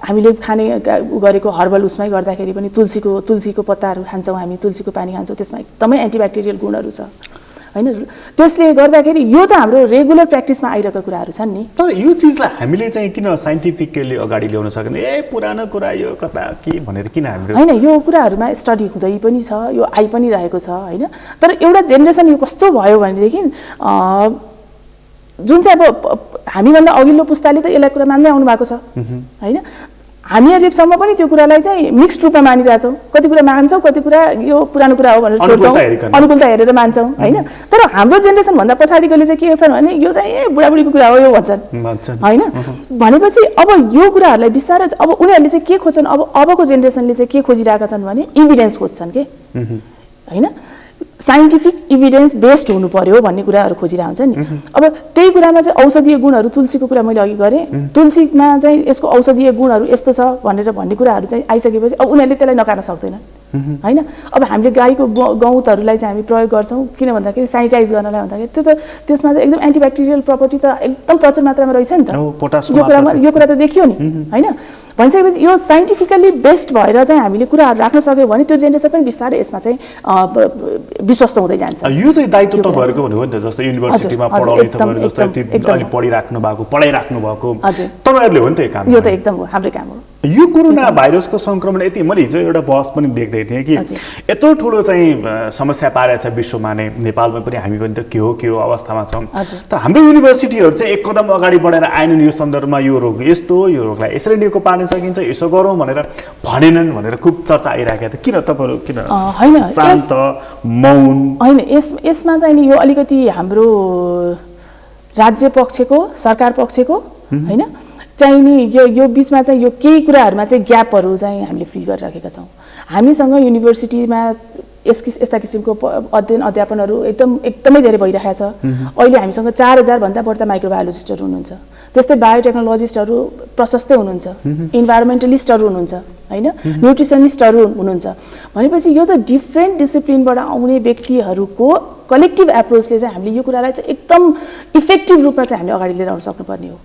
हामीले खाने गरेको हर्बल उसमै गर्दाखेरि पनि तुलसीको पत्ताहरू खान्छौँ हामी तुलसीको पानी खान्छौँ त्यसमा एकदमै एन्टिब्याक्टेरियल गुणहरू छ होइन त्यसले गर्दाखेरि यो त हाम्रो रेगुलर प्र्याक्टिसमा आइरहेको कुराहरू छन् नि तर यो चिजलाई हामीले चाहिँ किन साइन्टिफिकली अगाडि ल्याउन सकेन पुरानो कुरा यो कता के भनेर किन हामीले होइन यो कुराहरूमा स्टडी हुँदै पनि छ यो आइ पनि रहेको छ होइन तर एउटा जेनेरेसन यो कस्तो भयो भनेदेखि जुन चाहिँ अब हामीभन्दा अघिल्लो पुस्ताले त यसलाई कुरा मान्दै आउनु भएको छ होइन हामीहरूसम्म पनि त्यो कुरालाई चाहिँ मिक्स्ड रूपमा मानिरहेछौँ कति कुरा मान्छौँ कति कुरा यो पुरानो कुरा हो भनेर सोच्छौँ अनुकूलता हेरेर मान्छौँ होइन तर हाम्रो जेनेरेसनभन्दा पछाडिकोले चाहिँ के छन् भने यो चाहिँ बुढाबुढीको कुरा हो यो भन्छन् होइन भनेपछि अब यो कुराहरूलाई बिस्तारै अब उनीहरूले चाहिँ के खोज्छन् अबको जेनेरेसनले चाहिँ के खोजिरहेका छन् भने इभिडेन्स खोज्छन् के होइन साइन्टिफिक इभिडेन्स बेस्ड हुनु पर्यो भन्ने कुराहरू खोजिरहेको हुन्छ नि अब त्यही कुरामा चाहिँ औषधीय गुणहरू तुलसीको कुरा मैले अघि गरेँ तुलसीमा चाहिँ यसको औषधीय गुणहरू यस्तो छ भनेर भन्ने कुराहरू चाहिँ आइसकेपछि अब उनीहरूले त्यसलाई नकार्न सक्दैनन् होइन अब हामीले गाईको गौतहरूलाई चाहिँ हामी प्रयोग गर्छौँ किन भन्दाखेरि सेनिटाइज गर्नलाई भन्दाखेरि त्यो त त्यसमा त एकदम एन्टिब्याक्टेरियल प्रपर्टी त एकदम प्रचुर मात्रामा रहेछ नि त यो कुरा त देखियो नि होइन भनिसकेपछि यो साइन्टिफिकली बेस्ड भएर चाहिँ हामीले कुराहरू राख्न सक्यो भने त्यो जेनेरेसन पनि बिस्तारै यसमा चाहिँ विश्वस्त हुँदै जान्छ यो चाहिँ दायित्व तपाईँहरूको हो नि त जस्तो युनिभर्सिटीमा पढाउने तपाईँहरू जस्तो अलि पढाइराख्नु भएको तपाईँहरूले हो नि त यो काम यो त एकदम हो हाम्रै काम हो यो कोरोना भाइरसको सङ्क्रमण यति मैले हिजो एउटा बहस पनि देख्दै थिएँ कि यत्रो ठुलो चाहिँ समस्या पारेको छ विश्वमा नै नेपालमा पनि हामी पनि त के हो अवस्थामा छौँ तर हाम्रो युनिभर्सिटीहरू चाहिँ एक कदम अगाडि बढेर आएनन् यो सन्दर्भमा यो रोग यस्तो यो रोगलाई यसरी निको पार्न सकिन्छ यसो गरौँ भनेर भनेनन् भनेर खुब चर्चा आइरहेको थियो किन तपाईँहरू किन शान्त मौन होइन यसमा चाहिँ नि यो अलिकति हाम्रो राज्य पक्षको सरकार पक्षको होइन चाहिँ नि यो बिचमा चाहिँ यो केही कुराहरूमा चाहिँ ग्यापहरू चाहिँ हामीले फिल गरिराखेका छौँ हामीसँग युनिभर्सिटीमा यस्ता किसिमको अध्ययन अध्यापनहरू एकदमै धेरै भइरहेको छ अहिले हामीसँग 4000 भन्दा बढ्ता माइक्रोबायोलोजिस्टहरू हुनुहुन्छ त्यस्तै बायोटेक्नोलोजिस्टहरू प्रशस्तै हुनुहुन्छ, इन्भाइरोमेन्टलिस्टहरू हुनुहुन्छ हैन, न्युट्रिसनिस्टहरू हुनुहुन्छ। भनेपछि यो त डिफ्रेन्ट डिसिप्लिनबाट आउने व्यक्तिहरूको कलेक्टिभ एप्रोचले चाहिँ हामीले यो कुरालाई चाहिँ एकदम इफेक्टिभ रूपमा चाहिँ हामीले अगाडि लिएर आउन सक्नुपर्ने हो।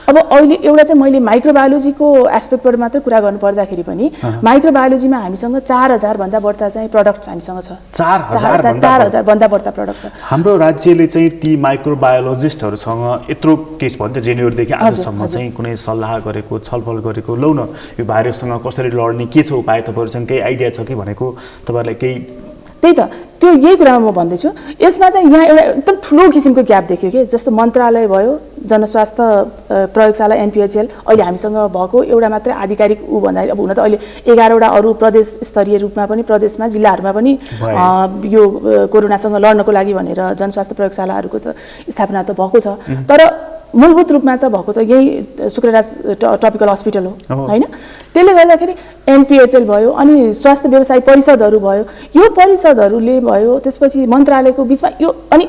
अब अहिले एउटा चाहिँ मैले माइक्रोबायोलोजीको एस्पेक्टबाट मात्र कुरा गर्नु पर्दाखेरि पनि माइक्रोबायोलोजीमा हामीसँग 4000 भन्दा बढ्ता चाहिँ प्रडक्ट्स हामीसँग छ। 4000 भन्दा बढ्ता प्रडक्ट छ। हाम्रो राज्यले चाहिँ ती माइक्रोबायोलोजिस्टहरूसँग यत्रो केस भन्थ्यो जेन्युअरदेखि आजसम्म चाहिँ कुनै सल्लाह गरेको, छलफल गरेको, लौ न यो भाइरससँग कसरी लड्ने, के छ उपाय, तपाईँहरूसँग केही आइडिया छ कि भनेको तपाईँहरूलाई केही? त्यही त, त्यो यही कुरामा म भन्दैछु। यसमा चाहिँ यहाँ एउटा एकदम ठुलो किसिमको ग्याप देखियो कि, जस्तो मन्त्रालय भयो, जनस्वास्थ्य प्रयोगशाला NPHL, अहिले हामीसँग भएको एउटा मात्रै आधिकारिक भन्दाखेरि अब हुन त अहिले 11वटा अरू प्रदेश स्तरीय रूपमा पनि प्रदेशमा जिल्लाहरूमा पनि यो कोरोनासँग लड्नको लागि भनेर जनस्वास्थ्य प्रयोगशालाहरूको त स्थापना त भएको छ। तर मूलभूत रूपमा त भएको त यही शुक्रराज टपिकल हस्पिटल हो हैन। त्यसले गर्दाखेरि NPHL भयो, अनि स्वास्थ्य व्यवसाय परिषदहरू भयो, यो परिषदहरूले भयो, त्यसपछि मन्त्रालयको बिचमा यो, अनि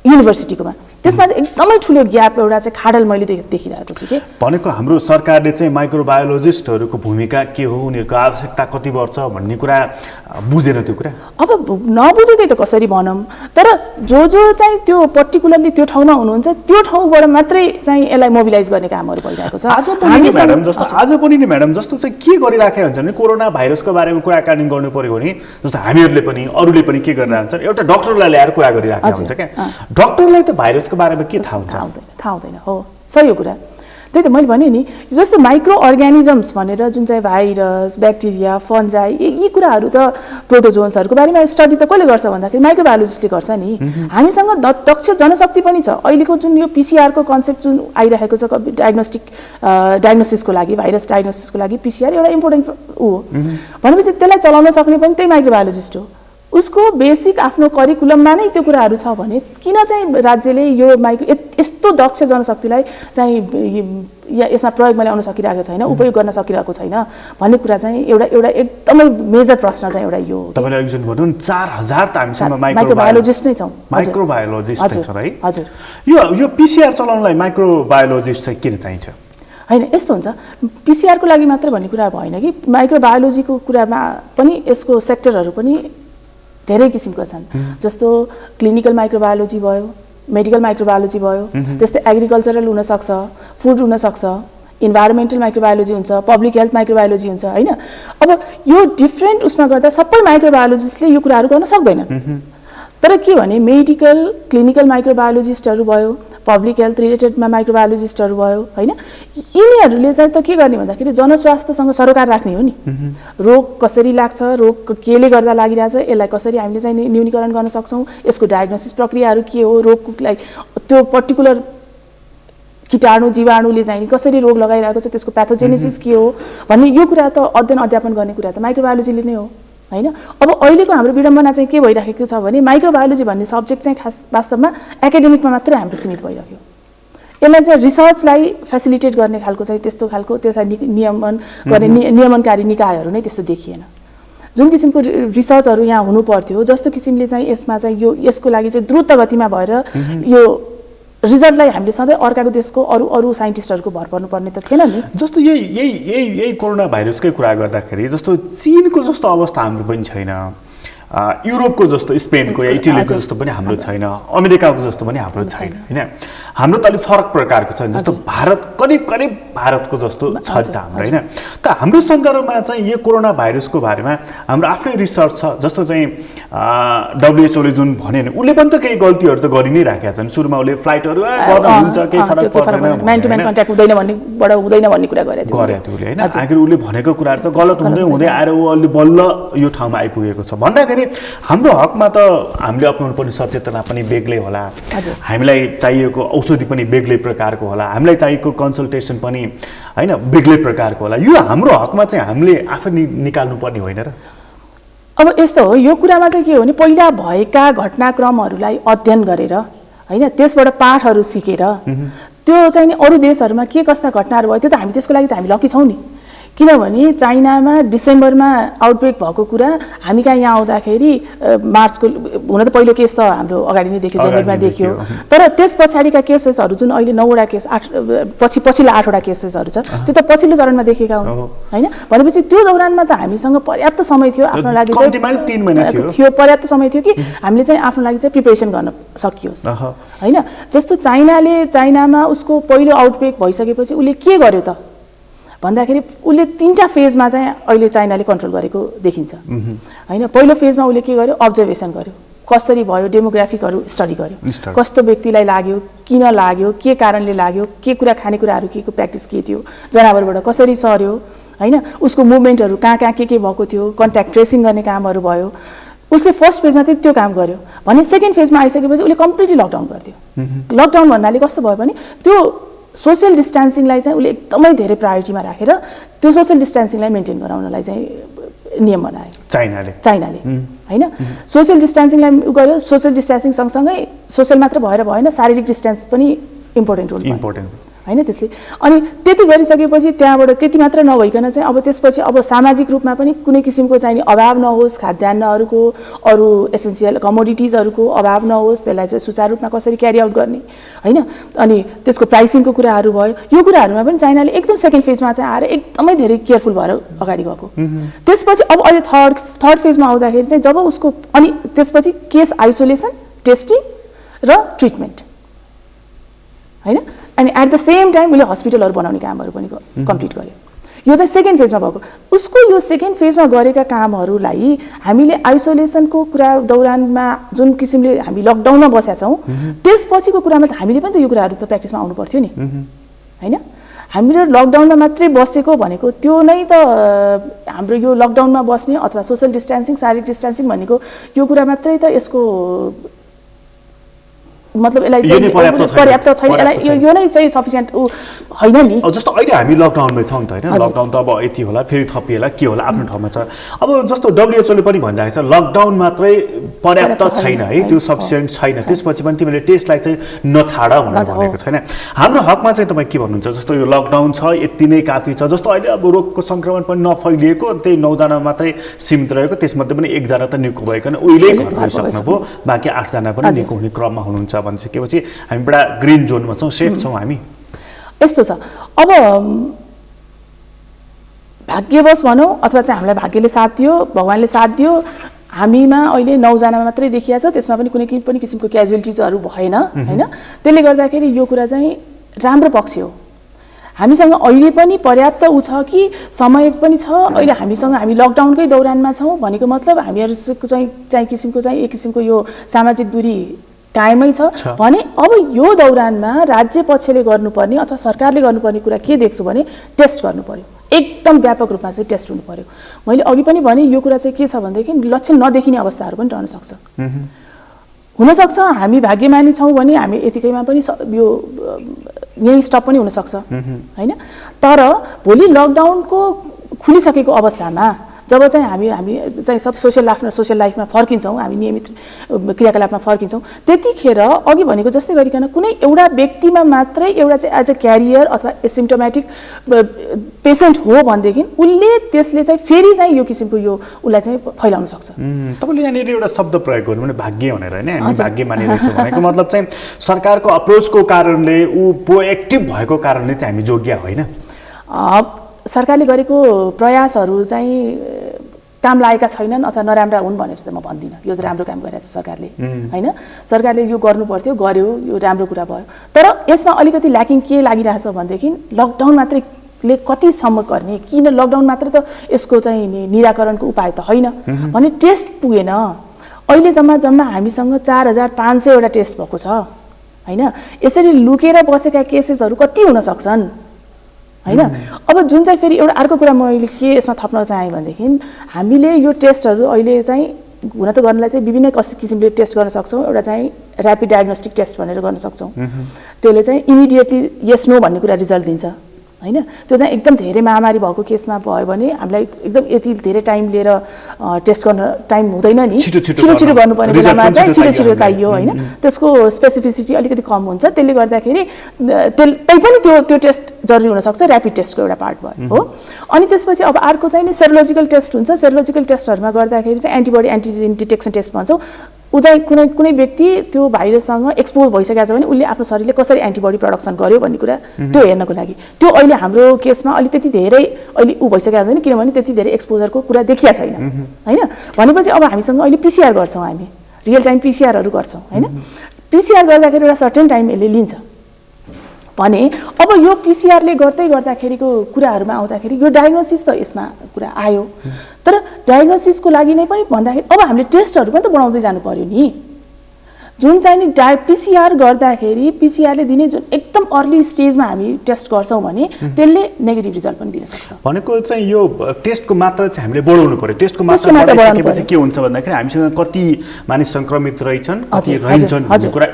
युनिभर्सिटीकोमा, त्यसमा चाहिँ एकदमै ठुलो ग्याप एउटा चाहिँ खाडल मैले देखिरहेको छु कि। भनेको हाम्रो सरकारले चाहिँ माइक्रोबायोलोजिस्टहरूको भूमिका के हो, उनीहरूको आवश्यकता कति वर्ष भन्ने कुरा बुझेन त्यो कुरा। अब नबुझेकै त कसरी भनौँ, तर जो चाहिँ त्यो पर्टिकुलरली त्यो ठाउँमा हुनुहुन्छ त्यो ठाउँबाट मात्रै चाहिँ यसलाई मोबिलाइज गर्ने कामहरू भइरहेको छ। आज पनि नि म्याडम जस्तो चाहिँ के गरिराखेको हुन्छ भने कोरोना भाइरसको बारेमा कुराकानी गर्नु पर्यो भने जस्तो हामीहरूले पनि अरूले पनि के गरिरहेको हुन्छ, एउटा डक्टरलाई ल्याएर कुरा गरिराखेको हुन्छ क्या। डक्टरलाई त भाइरसको बारेमा के थाहा हुन्छ? थाहा हुँदैन। हो, सही हो कुरा। त्यही त मैले भने नि, जस्तो माइक्रो अर्ग्यानिजम्स भनेर जुन चाहिँ भाइरस, ब्याक्टेरिया, फन्जाई, यी कुराहरू त प्रोटोजोन्सहरूको बारेमा स्टडी त कसले गर्छ भन्दाखेरि माइक्रोबायोलोजिस्टले गर्छ नि। हामीसँग दक्ष जनशक्ति पनि छ। अहिलेको जुन यो PCR को कन्सेप्ट जुन आइरहेको छ डायग्नोसिसको लागि, भाइरस डायग्नोसिसको लागि PCR एउटा इम्पोर्टेन्ट हो भनेपछि त्यसलाई चलाउन सक्ने पनि त्यही माइक्रोबायोलोजिस्ट हो। उसको बेसिक आफ्नो करिकुलममा नै त्यो कुराहरू छ भने किन चाहिँ राज्यले यो यस्तो दक्ष जनशक्तिलाई चाहिँ यसमा प्रयोगमा ल्याउन सकिरहेको छैन, उपयोग गर्न सकिरहेको छैन भन्ने कुरा चाहिँ एउटा एकदमै मेजर प्रश्न चाहिँ एउटा यो हो। तपाईले एकजना भन्नु 4000 त हामीसँग माइक्रोबायोलोजिस्ट नै छौं। माइक्रोबायोलोजिस्ट छ है। हजुर। यो PCR चलाउनलाई माइक्रोबायोलोजिस्ट चाहिँ किन चाहिन्छ? हैन, यस्तो हुन्छ, PCR को लागि मात्र भन्ने कुरा भएन कि, माइक्रोबायोलोजीको कुरामा पनि यसको सेक्टरहरू पनि धेरै किसिमका छन्। जस्तो क्लिनिकल माइक्रोबायोलोजी भयो, मेडिकल माइक्रोबायोलोजी भयो, त्यस्तै एग्रिकल्चरल हुन सक्छ, फुड हुन सक्छ, इन्भाइरोमेन्टल माइक्रोबायोलोजी हुन्छ, पब्लिक हेल्थ माइक्रोबायोलोजी हुन्छ हैन। अब यो डिफ्रेन्ट उसमा गर्दा सबै माइक्रोबायोलोजिस्टले यो कुराहरू गर्न सक्दैन। तर के भने मेडिकल क्लिनिकल माइक्रोबायोलोजिस्टहरू भयो, पब्लिक हेल्थ रिलेटेडमा माइक्रोबायोलोजिस्टहरू भयो हैन, यिनीहरूले चाहिँ त के गर्ने भन्दाखेरि जनस्वास्थ्यसँग सरोकार राख्ने हो नि। रोग कसरी लाग्छ, रोग केले गर्दा लागिरहेछ, यसलाई कसरी हामीले चाहिँ न्यूनीकरण गर्न सक्छौँ, यसको डायग्नोसिस प्रक्रियाहरू के हो, रोगलाई त्यो पर्टिकुलर कीटाणु जीवाणुले चाहिँ कसरी रोग लगाइरहेको छ, त्यसको प्याथोजेनेसिस के हो भन्ने यो कुरा त अध्ययन अध्यापन गर्ने कुरा त माइक्रोबायोलोजीले नै हो हैन। अब अहिलेको हाम्रो विडम्बना चाहिँ के भइरहेको छ भने माइक्रोबायोलोजी भन्ने सब्जेक्ट चाहिँ खास वास्तवमा एकाडेमिकमा मात्रै हाम्रो सीमित भइरहेको। यसलाई चाहिँ रिसर्चलाई फेसिलिटेट गर्ने खालको चाहिँ त्यस्तो खालको त्यसलाई नियमन गर्ने नियमनकारी निकायहरू नै त्यस्तो देखिएन। जुन किसिमको रिसर्चहरू यहाँ हुनु पर्थ्यो, जस्तो किसिमले चाहिँ यसमा चाहिँ यसको लागि चाहिँ द्रुत गतिमा भएर यो रिजल्टलाई हामीले सधैँ अर्काको देशको अरू साइन्टिस्टहरूको भर पर्नुपर्ने त थिएन नि। जस्तो यही कोरोना भाइरसकै कुरा गर्दाखेरि जस्तो चीनको जस्तो अवस्था हाम्रो पनि छैन, युरोपको जस्तो स्पेनको या इटलीको जस्तो पनि हाम्रो छैन, अमेरिकाको जस्तो पनि हाम्रो छैन हैन। हाम्रो त अलिक फरक प्रकारको छ। जस्तो भारत करिब भारतको जस्तो छ त हाम्रो हैन। त हाम्रो सन्दर्भमा चाहिँ यो कोरोना भाइरसको बारेमा हाम्रो आफ्नै रिसर्च छ। जस्तो चाहिँ WHO ले जुन भने नि उसले पनि त केही गल्तीहरू त गरि नै राखेका छन्। सुरुमा उसले फ्लाइटहरू गर्न हुन्छ, केही फरक पर्दैन, म्यान टु म्यान कन्ट्याक्ट हुँदैन भन्ने कुरा गरेको थियो हैन। आखिर उसले भनेको कुराहरू त गलत हुँदै आएर ऊ अलि बल्ल यो ठाउँमा आइपुगेको छ भन्दाखेरि हाम्रो हकमा त हामीले अपनाउनु पर्ने सचेतना पनि बेग्लै होला, हामीलाई चाहिएको औषधि पनि बेग्लै प्रकारको होला, हामीलाई चाहिएको कन्सल्टेसन पनि हैन बेग्लै प्रकारको होला। यो हाम्रो हकमा चाहिँ हामीले आफै निकाल्नु पर्ने होइन र? अब यस्तो हो, यो कुरामा चाहिँ के हो भने पहिला भएका घटनाक्रमहरूलाई अध्ययन गरेर हैन, त्यसबाट पाठहरू सिकेर त्यो चाहिँ नि अरू देशहरूमा के कस्ता घटनाहरू भयो त्यो त हामी त्यसको लागि त हामी लकी छौँ नि। किनभने चाइनामा डिसेम्बरमा आउटब्रेक भएको कुरा हामी कहाँ यहाँ आउँदाखेरि मार्चको हुन त पहिलो केस त हाम्रो अगाडि नै देखियो, जनवरीमा देखियो, तर त्यस पछाडिका केसेसहरू जुन अहिले 9वटा केस पछिल्ला 8वटा केसेसहरू छ त्यो त पछिल्लो चरणमा देखेका हुन् हैन। भनेपछि त्यो दौरानमा त हामीसँग पर्याप्त समय थियो आफ्नो लागि चाहिँ पर्याप्त समय थियो कि हामीले चाहिँ आफ्नो लागि चाहिँ प्रिपरेसन गर्न सकियोस् हैन। जस्तो चाइनामा उसको पहिलो आउटब्रेक भइसकेपछि उसले के गर्यो त भन्दाखेरि उसले 3टा फेजमा चाहिँ अहिले चाइनाले कन्ट्रोल गरेको देखिन्छ हैन। पहिलो फेजमा उसले के गर्यो, अब्जर्भेसन गर्यो, कसरी भयो, डेमोग्राफिकहरू स्टडी गर्यो, कस्तो व्यक्तिलाई लाग्यो, किन लाग्यो, के कारणले लाग्यो, के कुरा खानेकुराहरू के को प्र्याक्टिस के थियो, जनावरबाट कसरी सर्यो हैन, उसको मुभमेन्टहरू कहाँ के भएको थियो, कन्ट्याक्ट ट्रेसिङ गर्ने कामहरू भयो। उसले फर्स्ट फेजमा चाहिँ त्यो काम गर्यो भने सेकेन्ड फेजमा आइसकेपछि उसले कम्प्लिटली लकडाउन गरिदियो। लकडाउन भन्नाले कस्तो भयो भने त्यो सोसियल डिस्टेन्सिङलाई चाहिँ उसले एकदमै धेरै प्रायोरिटीमा राखेर त्यो सोसियल डिस्टेन्सिङलाई मेन्टेन गराउनलाई चाहिँ नियम बनायो चाइनाले हैन। सोसियल डिस्टेन्सिङलाई गर्यो, सोसियल डिस्टेन्सिङ सँगसँगै सोसियल मात्र भएर भएन, शारीरिक डिस्टेन्स पनि इम्पोर्टेन्ट रोल हैन। त्यसले अनि त्यति गरिसकेपछि त्यहाँबाट त्यति मात्र नभइकन चाहिँ अब त्यसपछि अब सामाजिक रूपमा पनि कुनै किसिमको चाहिँ अभाव नहोस्, खाद्यान्नहरूको अरू एसेन्सियल कमोडिटिजहरूको अभाव नहोस्, त्यसलाई चाहिँ सुचारू रूपमा कसरी क्यारी आउट गर्ने हैन। अनि त्यसको प्राइसिङको कुराहरू भयो, यो कुराहरूमा पनि चाइनाले एकदम सेकेन्ड फेजमा चाहिँ आएर एकदमै धेरै केयरफुल भएर अगाडि गएको। त्यसपछि अब अहिले थर्ड फेजमा आउँदाखेरि चाहिँ जब उसको अनि त्यसपछि केस आइसोलेसन, टेस्टिङ र ट्रिटमेन्ट हैन। अनि एट द सेम टाइम उसले हस्पिटलहरू बनाउने कामहरू पनि कम्प्लिट गर्यो। यो चाहिँ सेकेन्ड फेजमा भएको। उसको यो सेकेन्ड फेजमा गरेका कामहरूलाई हामीले आइसोलेसनको कुरा दौरानमा जुन किसिमले हामी लकडाउनमा बसेका छौँ त्यसपछिको कुरामा त हामीले पनि त यो कुराहरू त प्र्याक्टिसमा आउनु पर्थ्यो नि हैन। हामीले लकडाउनमा मात्रै बसेको भनेको त्यो नै त हाम्रो यो लकडाउनमा बस्ने अथवा सोसियल डिस्टेन्सिङ, शारीरिक डिस्टेन्सिङ भनेको यो कुरा मात्रै त यसको मतलब यसलाई पर्याप्त छैन, यो नै चाहिँ सफिसिएन्ट होइन नि। जस्तो अहिले हामी लकडाउनमै छौँ त होइन, लकडाउन त अब यति होला फेरि थपिएला के होला आफ्नो ठाउँमा छ। अब जस्तो WHO ले पनि भनिरहेको छ लकडाउन मात्रै पर्याप्त छैन है, त्यो सफिसिएन्ट छैन, त्यसपछि पनि तिमीले टेस्टलाई चाहिँ नछाड भनेर भनेको छैन। हाम्रो हकमा चाहिँ तपाईँ के भन्नुहुन्छ? जस्तो यो लकडाउन छ यति नै काफी छ, जस्तो अहिले अब रोगको सङ्क्रमण पनि नफैलिएको, त्यही 9 जना मात्रै सीमित रहेको, त्यसमध्ये पनि 1 जना त निको भइकन उहिले घर गइसक्नुभयो, बाँकी 8 जना पनि निको हुने क्रममा हुनुहुन्छ भनिसकेपछि हामी बडा ग्रिन जोनमा छौँ, सेफ छौँ हामी। यस्तो छ अब भाग्यवश भनौँ अथवा चाहिँ हामीलाई भाग्यले साथ दियो, भगवान्ले साथ दियो, हामीमा अहिले 9 जनामा मात्रै देखिया छ, त्यसमा पनि कुनै पनि किसिमको क्याजुअलिटिजहरू भएन हैन। त्यसले गर्दाखेरि यो कुरा चाहिँ राम्रो पक्ष हो। हामीसँग अहिले पनि पर्याप्त छ कि समय पनि छ। अहिले हामीसँग हामी लकडाउनकै दौरानमा छौँ भनेको मतलब हामीहरूको चाहिँ किसिमको चाहिँ एक किसिमको यो सामाजिक दूरी कायमै छ भने अब यो दौरानमा राज्य पक्षले गर्नुपर्ने अथवा सरकारले गर्नुपर्ने कुरा के देख्छु भने टेस्ट गर्नु पर्यो, एकदम व्यापक रूपमा चाहिँ टेस्ट हुनु पर्यो। मैले अघि पनि भने यो कुरा चाहिँ के छ भनेदेखि लक्षण नदेखिने अवस्थाहरू पनि रहन सक्छ। हुनसक्छ हामी भाग्यमानी छौँ भने हामी यतिकैमा पनि यो यही स्टप पनि हुनसक्छ हैन। तर भोलि लकडाउनको खुलिसकेको अवस्थामा जब चाहिँ हामी चाहिँ सब सोसियल लाइफमा फर्किन्छौँ, हामी नियमित क्रियाकलापमा फर्किन्छौँ, त्यतिखेर अघि भनेको जस्तै गरिकन कुनै एउटा व्यक्तिमा मात्रै एउटा चाहिँ एज अ क्यारियर अथवा एसिम्टोमेटिक पेसेन्ट हो भनेदेखि उसले त्यसले चाहिँ फेरि चाहिँ यो किसिमको यो उसलाई चाहिँ फैलाउन सक्छ। तपाईँले यहाँनिर एउटा शब्द प्रयोग गर्नु भने भाग्य भनेर होइन, हामी भाग्य मानिरहेछौँ भनेको मतलब चाहिँ सरकारको अप्रोचको कारणले ऊ प्रोएक्टिभ भएको कारणले चाहिँ हामी जोग्य होइन। सरकारले गरेको प्रयासहरू चाहिँ काम लागेका छैनन् अथवा नराम्रा हुन् भनेर त म भन्दिनँ। यो त राम्रो काम गरेको छ सरकारले हैन। सरकारले यो गर्नु पर्थ्यो, गर्यो, यो राम्रो कुरा भयो। तर यसमा अलिकति ल्याकिङ के लागिरहेछ भनेदेखि लकडाउन मात्रैले कतिसम्म गर्ने, किन लकडाउन मात्र त यसको चाहिँ निराकरणको उपाय त होइन भने टेस्ट पुगेन। अहिले जम्मा हामीसँग 4500 वटा टेस्ट भएको छ हैन। यसरी लुकेर बसेका केसेसहरू कति हुन सक्छन् हैन। अब जुन चाहिँ फेरि एउटा अर्को कुरा मैले के यसमा थप्न चाहेँ भनेदेखि हामीले यो टेस्टहरू अहिले चाहिँ हुन त गर्नलाई चाहिँ विभिन्न किसिमले टेस्ट गर्न सक्छौँ। एउटा चाहिँ ऱ्यापिड डायग्नोस्टिक टेस्ट भनेर गर्न सक्छौँ, त्यसले चाहिँ इमिडिएटली यस नो भन्ने कुरा रिजल्ट दिन्छ हैन त्यो चाहिँ एकदम धेरै महामारी भएको केसमा भयो भने हामीलाई एकदम यति धेरै टाइम लिएर टेस्ट गर्न टाइम हुँदैन नि छिटो गर्नुपर्ने बेलामा चाहिँ छिटो चाहियो हैन त्यसको स्पेसिफिसिटी अलिकति कम हुन्छ त्यसले गर्दाखेरि तैपनि त्यो टेस्ट जरुरी हुन सक्छ र्यापिड टेस्टको एउटा पार्ट भयो हो अनि त्यसपछि अब अर्को चाहिँ नि सेरोलोजिकल टेस्ट हुन्छ सेरोलोजिकल टेस्टहरुमा गर्दाखेरि चाहिँ एन्टिबडी एन्टिजेन डिटेक्सन टेस्ट भन्छौं उ चाहिँ कुनै व्यक्ति त्यो भाइरससँग एक्सपोज भइसकेको छ भने उले आफ्नो शरीरले कसरी एन्टिबडी प्रोडक्सन गर्यो भन्ने कुरा त्यो हेर्नको लागि त्यो अहिले हाम्रो केसमा अलि त्यति धेरै अहिले उ भइसकेको छैन किनभने त्यति धेरै एक्सपोजरको कुरा देखिया छैन हैन भनेपछि अब हामीसँग अहिले पीसीआर गर्छौं हामी रियल टाइम पीसीआरहरु गर्छौं हैन पीसीआर गर्दाखेरि एउटा सर्टेन टाइम यसले लिन्छ भने अब यो पीसीआर ले गर्दाखेरिको कुराहरुमा आउँदाखेरि यो डायग्नोसिस त यसमा कुरा आयो तर डायग्नोसिसको लागि नै पनि भन्दाखेरि अब हामीले टेस्टहरु पनि त बढाउँदै जानु पर्यो नि जुन चाहिँ नि पीसीआर गर्दाखेरि पीसीआर ले दिने जुन एकदम अर्ली स्टेजमा हामी टेस्ट गर्छौं भने त्यसले नेगेटिभ रिजल्ट पनि दिन सक्छ भनेको चाहिँ यो टेस्टको मात्रा चाहिँ हामीले बढाउनु पर्यो टेस्टको मात्रा बढाएपछि के हुन्छ भन्दाखेरि हामीसँग कति मानिस संक्रमित रहिछन् कति रहिन्छन् भन्ने कुरा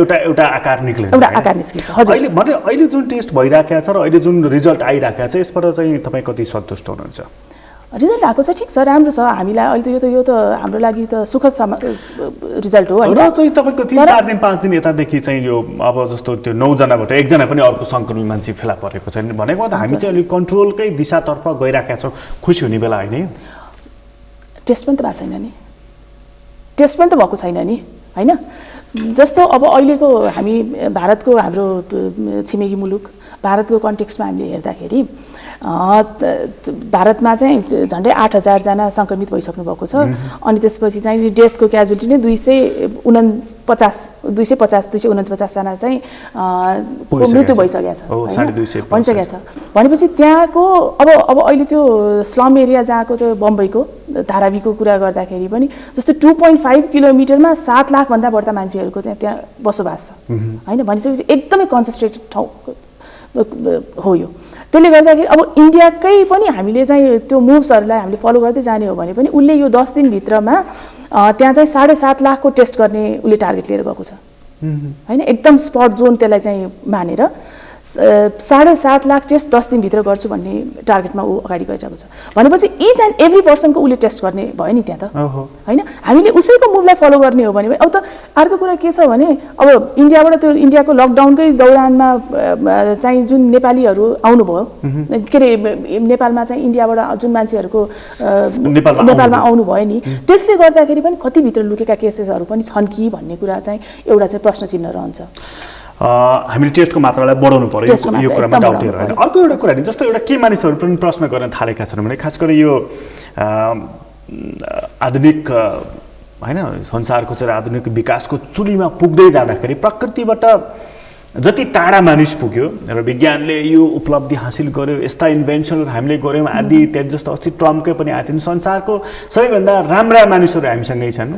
एउटा आकार निक्लिन्छ एउटा आकार निस्किन्छ हजुर अहिले जुन टेस्ट भइराखेको छ र अहिले जुन रिजल्ट आइराखेको छ यसबाट चाहिँ तपाई कति सन्तुष्ट हुनुहुन्छ रिजल्ट आएको छ ठीक छ राम्रो छ हामीलाई अहिले यो त हाम्रो लागि त सुखद रिजल्ट हो हैन र चाहिँ तपाईको 3-4 दिन 5 दिन यतादेखि चाहिँ यो अब जस्तो त्यो 9 जनाबाट एकजना पनि अर्को संक्रमित मान्छे फेला परेको छैन भनेको त हामी चाहिँ अलि कन्ट्रोलकै दिशातर्फ गइराखेका छौं खुसी हुने बेला हैन टेस्ट पनि त भएको छैन नि टेस्ट पनि त भएको छैन नि हैन जस्तो अब अहिलेको हामी भारतको हाम्रो छिमेकी मुलुक भारतको कन्टेक्स्टमा हामीले हेर्दाखेरि भारतमा चाहिँ झन्डै 8000 जना संक्रमित भइसक्नु भएको छ अनि त्यसपछि चाहिँ डेथको क्याजुअलिटी नै 249 जना चाहिँ मृत्यु भइसकेको छ भइसकेको छ भनेपछि त्यहाँको अब अहिले त्यो स्लम एरिया जहाँको चाहिँ बम्बईको धारावीको कुरा गर्दाखेरि पनि जस्तो 2.5 किलोमिटरमा 7 लाख भन्दा बढ्ता मान्छेहरुको त्यहाँ बसोबास छ हैन भनेपछि एकदमै कन्सन्ट्रेटेड ठाउँ हो यो त्यसले गर्दाखेरि अब इन्डियाकै पनि हामीले चाहिँ त्यो मुभ्सहरुलाई हामीले फलो गर्दै जाने हो भने पनि उले यो 10 दिन भित्रमा त्यहाँ चाहिँ 7.5 लाखको टेस्ट गर्ने उले टार्गेट लिएर गएको छ हैन एकदम स्पट जोन त्यसलाई चाहिँ मानेर 7.5 लाख टेस्ट 10 दिन भित्र गर्छु भन्ने टार्गेटमा उ अगाडि गइरहेको छ भनेपछि इच एन्ड एभ्री पर्सनको उले टेस्ट गर्ने भयो नि त्यहाँ त हैन हामीले उसैको मुभलाई फलो गर्ने हो भने अब त अर्को कुरा के छ भने अब इन्डियाबाट त्यो इन्डियाको लकडाउनकै दौरानमा चाहिँ जुन नेपालीहरु आउनु भयो के रे नेपालमा चाहिँ इन्डियाबाट जुन मान्छेहरुको नेपालमा आउनु भयो नि त्यसले गर्दाखेरि पनि कति भित्र लुकेका केसेसहरु पनि छन् कि भन्ने कुरा चाहिँ एउटा चाहिँ प्रश्न चिन्ह रहन्छ हामीले टेस्टको मात्रालाई बढाउनु पर्यो यो कुरामा डाउट हैन अर्को एउटा कुरा नि जस्तो एउटा के मानिसहरु पनि प्रश्न गर्न थालेका छन् भने खास गरी यो आधुनिक हैन संसारको चाहिँ आधुनिक विकासको चुलीमा पुग्दै जाँदाखेरि प्रकृतिबाट जति टाढा मानिस पुग्यो र विज्ञानले यो उपलब्धि हासिल गर्यो यस्ता इन्भेन्सनहरु हामीले गर्यौं आदि त्यस जस्तो अस्ति ट्रम्पकै पनि आथिन संसारको सबैभन्दा राम्रा मानिसहरु हामीसँगै छन्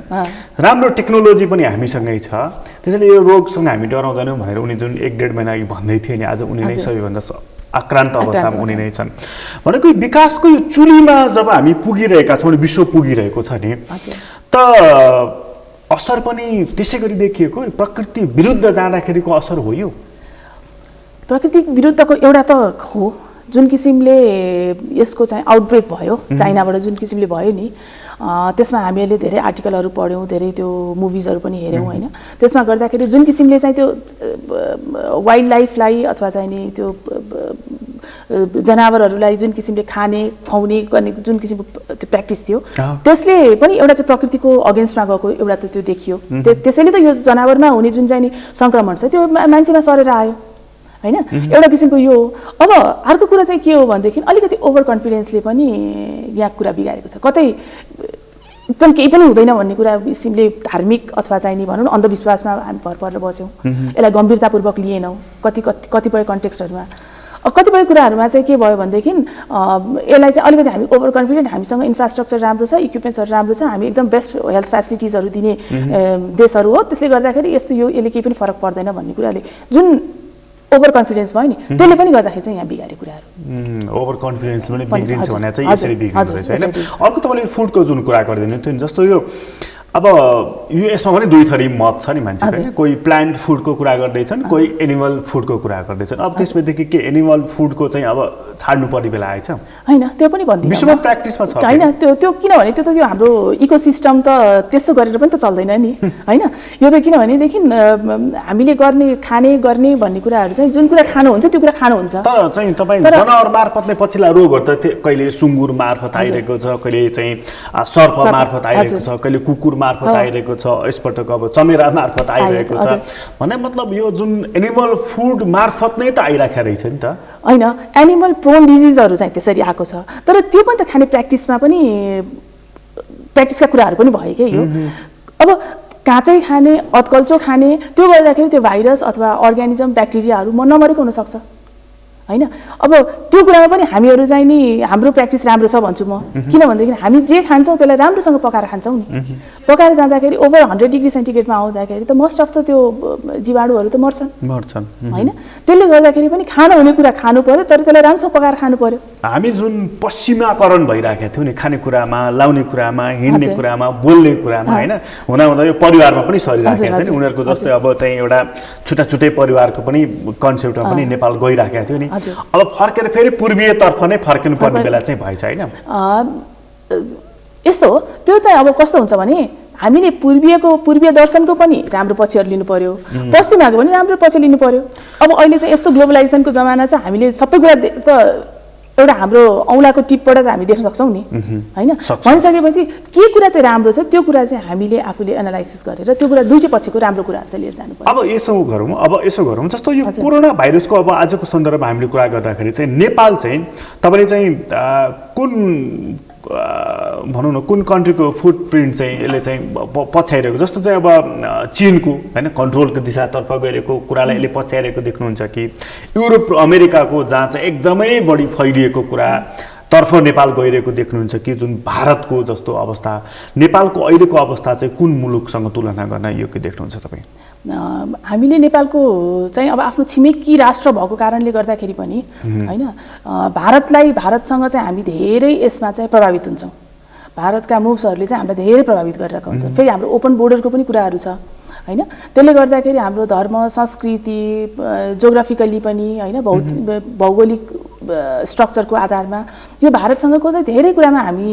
राम्रो टेक्नोलोजी पनि हामीसँगै छ त्यसैले यो रोगसँग हामी डराउँदैनौं भनेर उनी जुन 1.5 महिना अघि भन्दै थिए नि आज उनी नै सबैभन्दा आक्रान्त अवस्थामा उनी नै छन् भनेको विकासको यो चुलीमा जब हामी पुगिरहेका छौं विश्व पुगिरहेको छ नि त असर पनि त्यसैगरी देखिएको प्रकृति विरुद्ध जाँदाखेरिको असर हो यो प्रकृति विरुद्धको एउटा त हो जुन किसिमले यसको चाहिँ आउटब्रेक भयो चाइनाबाट जुन किसिमले भयो नि त्यसमा हामीले धेरै आर्टिकलहरु पढ्यौं धेरै त्यो मुभिजहरु पनि हेर्यौं हैन त्यसमा गर्दाखेरि जुन किसिमले चाहिँ त्यो वाइल्ड लाइफलाई अथवा चाहिँ नि त्यो जनावरहरुलाई जुन किसिमले खाने खुवाउने गर्ने जुन किसिमको त्यो प्र्याक्टिस थियो त्यसले पनि एउटा चाहिँ प्रकृतिको अगेन्स्टमा गएको एउटा त त्यो देखियो त्यसैले त यो जनावरमा हुने जुन चाहिँ नि संक्रमण छ त्यो मान्छेमा सरेर आयो हैन एउटा किसिमको यो अब अर्को कुरा चाहिँ के हो भन्देखि अलिकति ओभर कन्फिडेन्सले पनि यहाँ कुरा बिगारेको छ कतै एकदम केही पनि हुँदैन भन्ने कुरा किसिमले धार्मिक अथवा चाहिँ नि भनौं न अन्धविश्वासमा हामी भर परेर बस्यौं यसलाई गम्भीरतापूर्वक लिएनौं कतिपय कन्टेक्स्टहरुमा कतिपय कुराहरुमा चाहिँ के भयो भन्देखि यसलाई चाहिँ अलिकति हामी ओभर कन्फिडेन्ट हामीसँग इन्फ्रास्ट्रक्चर राम्रो छ इक्विपमेन्ट्सहरु राम्रो छ हामी एकदम बेस्ट हेल्थ फ्यासिलिटिजहरु दिने देशहरु हो त्यसले गर्दाखेरि यस्तो यसले केही पनि फरक पर्दैन भन्ने कुराले जुन ओभर कन्फिडेन्स भयो नि त्यसले पनि गर्दाखेरि चाहिँ यहाँ बिगारे कुराहरु ओभर कन्फिडेन्स पनि बिग्रिन्छ भने चाहिँ यसरी बिग्रिन्छ हैन अर्को तपाईले फुडको जुन कुरा गर्दैन थियो जस्तो यो अब यो यसमा पनि दुई थरी मत छ नि मान्छेको, कोही प्लान्ट फुडको कुरा गर्दैछन्, कोही एनिमल फुडको कुरा गर्दैछन्। अब त्यसपछि के एनिमल फुडको चाहिँ अब छाड्नु पर्ने बेला आएछ? होइन, त्यो पनि भन्दिनँ, विश्वमा प्र्याक्टिसमा छ होइन त्यो किनभने त्यो त त्यो हाम्रो इकोसिस्टम त त्यसो गरेर पनि त चल्दैन नि, होइन। यो त किनभनेदेखि हामीले खाने गर्ने भन्ने कुराहरू चाहिँ जुन कुरा खानु हुन्छ त्यो कुरा खानु हुन्छ। तर चाहिँ तपाईँ जनावर मार्फत नै पछिल्ला रोगहरू त कहिले सुँगुर मार्फत आइरहेको छ, कहिले चाहिँ सर्प मार्फत आइरहेको छ, कहिले कुकुर मार्फत आइरहेको छ, यसपटक अब चमेरा मार्फत आइरहेको छ। भन्ने मतलब यो जुन एनिमल फुड मार्फत नै त आइराखेको रहेछ नि त, होइन। एनिमल प्रोन डिजिजहरू चाहिँ त्यसरी आएको छ, तर त्यो पनि त खाने प्र्याक्टिसमा पनि प्र्याक्टिसका कुराहरू पनि भयो क्या। यो अब काँचै खाने, अत्कल्चो खाने, त्यो गर्दाखेरि त्यो भाइरस अथवा अर्ग्यानिजम ब्याक्टेरियाहरू नमरेको हुनसक्छ, होइन। अब त्यो कुरामा पनि हामीहरू चाहिँ नि हाम्रो प्र्याक्टिस राम्रो छ भन्छु म, किनभनेदेखि हामी जे खान्छौँ त्यसलाई राम्रोसँग पकाएर खान्छौँ नि। पकाएर जाँदाखेरि ओभर 100 डिग्री सेन्टिग्रेडमा आउँदाखेरि त मोस्ट अफ त त्यो जीवाणुहरू त मर्छन्, होइन। त्यसले गर्दाखेरि पनि खान हुने कुरा खानु पर्यो, तर त्यसलाई राम्रोसँग पकाएर खानु पर्यो। हामी जुन पश्चिमाकरण भइरहेको थियो नि, खानेकुरामा, लाउने कुरामा, हिँड्ने कुरामा, बोल्ने कुरामा, होइन, हुँदा यो परिवारमा पनि सरिरहेको थियो नि। उनीहरूको जस्तै अब चाहिँ एउटा छुट्टा छुट्टै परिवारको पनि कन्सेप्टमा पनि नेपाल गइरहेको थियो नि। अब फर्केर फेरि पूर्वीयतर्फ नै फर्किनु पर्ने बेला चाहिँ भएछ, होइन। यस्तो हो, त्यो चाहिँ अब कस्तो हुन्छ भने हामीले पूर्वीय दर्शनको पनि राम्रो पक्षहरू लिनु पर्यो, पश्चिमाको पनि राम्रो पक्ष लिनु पर्यो। अब अहिले चाहिँ यस्तो ग्लोबलाइजेसनको जमाना चाहिँ हामीले सबै कुरा त एउटा हाम्रो औँलाको टिपबाट त हामी देख्न सक्छौँ नि, होइन। भनिसकेपछि के कुरा चाहिँ राम्रो छ त्यो कुरा चाहिँ हामीले आफूले एनालाइसिस गरेर त्यो कुरा दुईटै पछिको राम्रो कुराहरू चाहिँ लिएर जानु पर्यो। अब यसो गरौँ जस्तो यो कोरोना भाइरसको अब आजको सन्दर्भमा हामीले कुरा गर्दाखेरि चाहिँ नेपाल चाहिँ तपाईँले चाहिँ कुन भनौँ न कुन कन्ट्रीको फुटप्रिन्ट चाहिँ यसले चाहिँ पछ्याइरहेको, जस्तो चाहिँ अब चिनको, होइन, कन्ट्रोलको दिशातर्फ गइरहेको कुरालाई यसले पछ्याइरहेको देख्नुहुन्छ कि युरोप अमेरिकाको जहाँ चाहिँ एकदमै बढी फैलिएको कुरा तर्फ नेपाल गइरहेको देख्नुहुन्छ कि जुन भारतको जस्तो अवस्था, नेपालको अहिलेको अवस्था चाहिँ कुन मुलुकसँग तुलना गर्न योग्य देख्नुहुन्छ तपाईँ? हामीले नेपालको चाहिँ अब आफ्नो छिमेकी राष्ट्र भएको कारणले गर्दाखेरि पनि, होइन, भारतसँग चाहिँ हामी धेरै यसमा चाहिँ प्रभावित हुन्छौँ। भारतका मुभ्सहरूले चाहिँ हामीलाई धेरै प्रभावित गरिरहेको हुन्छ। फेरि हाम्रो ओपन बोर्डरको पनि कुराहरू छ, होइन। त्यसले गर्दाखेरि हाम्रो धर्म, संस्कृति, जोग्राफिकली पनि, होइन, भौगोलिक स्ट्रक्चरको आधारमा यो भारतसँगको चाहिँ धेरै कुरामा हामी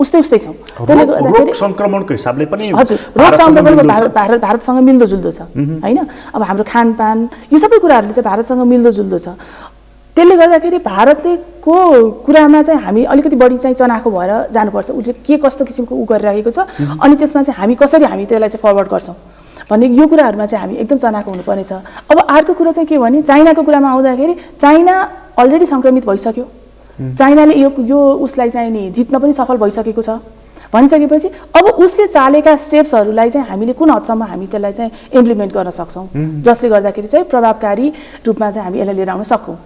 उस्तै छौँ। त्यसले गर्दाखेरि संक्रमणको हिसाबले पनि हजुर रोग संक्रमणको भारतसँग मिल्दोजुल्दो छ, होइन। अब हाम्रो खानपान यो सबै कुराहरूले चाहिँ भारतसँग मिल्दोजुल्दो छ। त्यसले गर्दाखेरि भारतको कुरामा चाहिँ हामी अलिकति बढी चाहिँ चनाखो भएर जानुपर्छ, उसले के कस्तो किसिमको गरिरहेको छ, अनि त्यसमा चाहिँ हामी कसरी त्यसलाई चाहिँ फरवर्ड गर्छौँ भन्ने यो कुराहरूमा चाहिँ हामी एकदम चनाखो हुनुपर्ने छ। अब अर्को कुरा चाहिँ के भने चाइनाको कुरामा आउँदाखेरि चाइना अलरेडी सङ्क्रमित भइसक्यो, चाइनाले यो उसलाई चाहिँ नि जित्न पनि सफल भइसकेको छ। भनिसकेपछि अब उसले चालेका स्टेप्सहरूलाई चाहिँ हामीले कुन हदसम्म हामी त्यसलाई चाहिँ इम्प्लिमेन्ट गर्न सक्छौँ जसले गर्दाखेरि चाहिँ प्रभावकारी रूपमा चाहिँ हामी यसलाई लिएर आउन सकौँ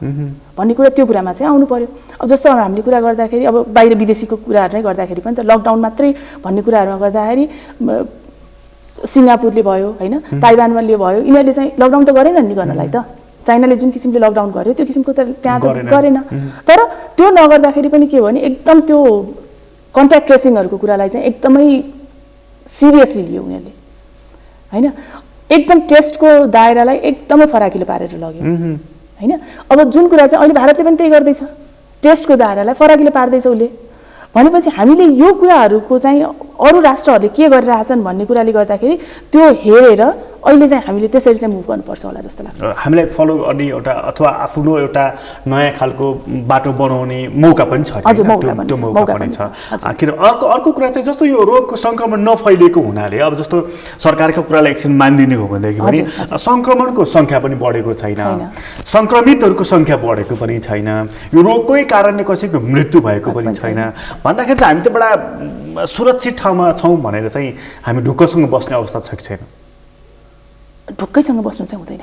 भन्ने कुरा, त्यो कुरामा चाहिँ आउनु पर्यो। अब जस्तो अब हामीले कुरा गर्दाखेरि अब बाहिर विदेशीको कुराहरू नै गर्दाखेरि पनि त लकडाउन मात्रै भन्ने कुराहरूमा गर्दाखेरि सिङ्गापुरले भयो, होइन, ताइवानले भयो, यिनीहरूले चाहिँ लकडाउन त गरेन नि गर्नलाई त। चाइनाले जुन किसिमले लकडाउन गर्यो त्यो किसिमको त त्यहाँ त गरेन। तर त्यो नगर्दाखेरि पनि के भने एकदम त्यो कन्ट्याक्ट ट्रेसिङहरूको कुरालाई चाहिँ एकदमै सिरियसली लियो उनीहरूले, होइन। एकदम टेस्टको दायरालाई एकदमै फराकिलो पारेर लग्यो, होइन। अब जुन कुरा चाहिँ अहिले भारतले पनि त्यही गर्दैछ, टेस्टको दायरालाई फराकिलो पार्दैछ उसले। भनेपछि हामीले यो कुराहरूको चाहिँ अरू राष्ट्रहरूले के गरिरहेछन् भन्ने कुराले गर्दाखेरि त्यो हेरेर अहिले चाहिँ हामीले त्यसरी चाहिँ मुभ गर्नुपर्छ होला जस्तो लाग्छ। हामीलाई फलो गर्ने एउटा अथवा आफ्नो एउटा नयाँ खालको बाटो बनाउने मौका पनि छ, त्यो मौका पनि छ। आखिर अर्को कुरा चाहिँ जस्तो यो रोगको सङ्क्रमण नफैलिएको हुनाले अब जस्तो सरकारको कुरालाई एकछिन मानिदिने हो भनेदेखि पनि सङ्क्रमणको सङ्ख्या पनि बढेको छैन, सङ्क्रमितहरूको सङ्ख्या बढेको पनि छैन, यो रोगकै कारणले कसैको मृत्यु भएको पनि छैन भन्दाखेरि चाहिँ हामी त बडा सुरक्षित ठाउँमा छौँ भनेर चाहिँ हामी ढुक्कसँग बस्ने अवस्था छ कि छैन? ढुक्कैसँग बस्नु चाहिँ हुँदैन,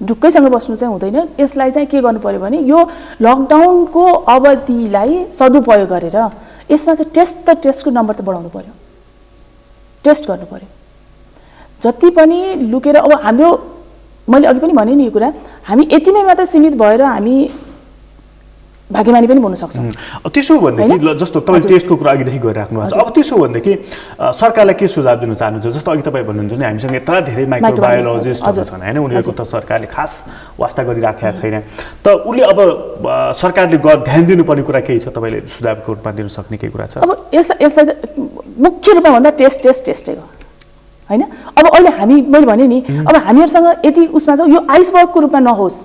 ढुक्कैसँग बस्नु चाहिँ हुँदैन। यसलाई चाहिँ के गर्नु पर्यो भने यो लकडाउनको अवधिलाई सदुपयोग गरेर यसमा चाहिँ टेस्टको नम्बर त बढाउनु पर्यो, टेस्ट गर्नु पर्यो। जति पनि लुकेर अब हाम्रो मैले अघि पनि भने नि यो कुरा हामी यतिमै मात्रै सीमित भएर हामी भाग्यमानी पनि बन्न सक्छौँ। त्यसो हो भनेदेखि जस्तो तपाईँ टेस्टको कुरा अघिदेखि गरिराख्नु भएको छ, अब त्यसो हो भनेदेखि सरकारलाई के सुझाव दिन चाहनुहुन्छ? जस्तो अघि तपाईँ भन्नुहुन्थ्यो नि हामीसँग यत्र धेरै माइक्रोबायोलोजिस्टहरू छन् होइन, उनीहरूको त सरकारले खास वास्ता गरिराखेका छैन, त उसले अब सरकारले ध्यान दिनुपर्ने कुरा केही छ तपाईँले सुझावको रूपमा दिन सक्ने केही कुरा छ? अब यसलाई मुख्य रूपमा भन्दा टेस्टै हो होइन। अब अहिले मैले भने नि अब हामीहरूसँग यति उसमा छ यो आइसबर्गको रूपमा नहोस्,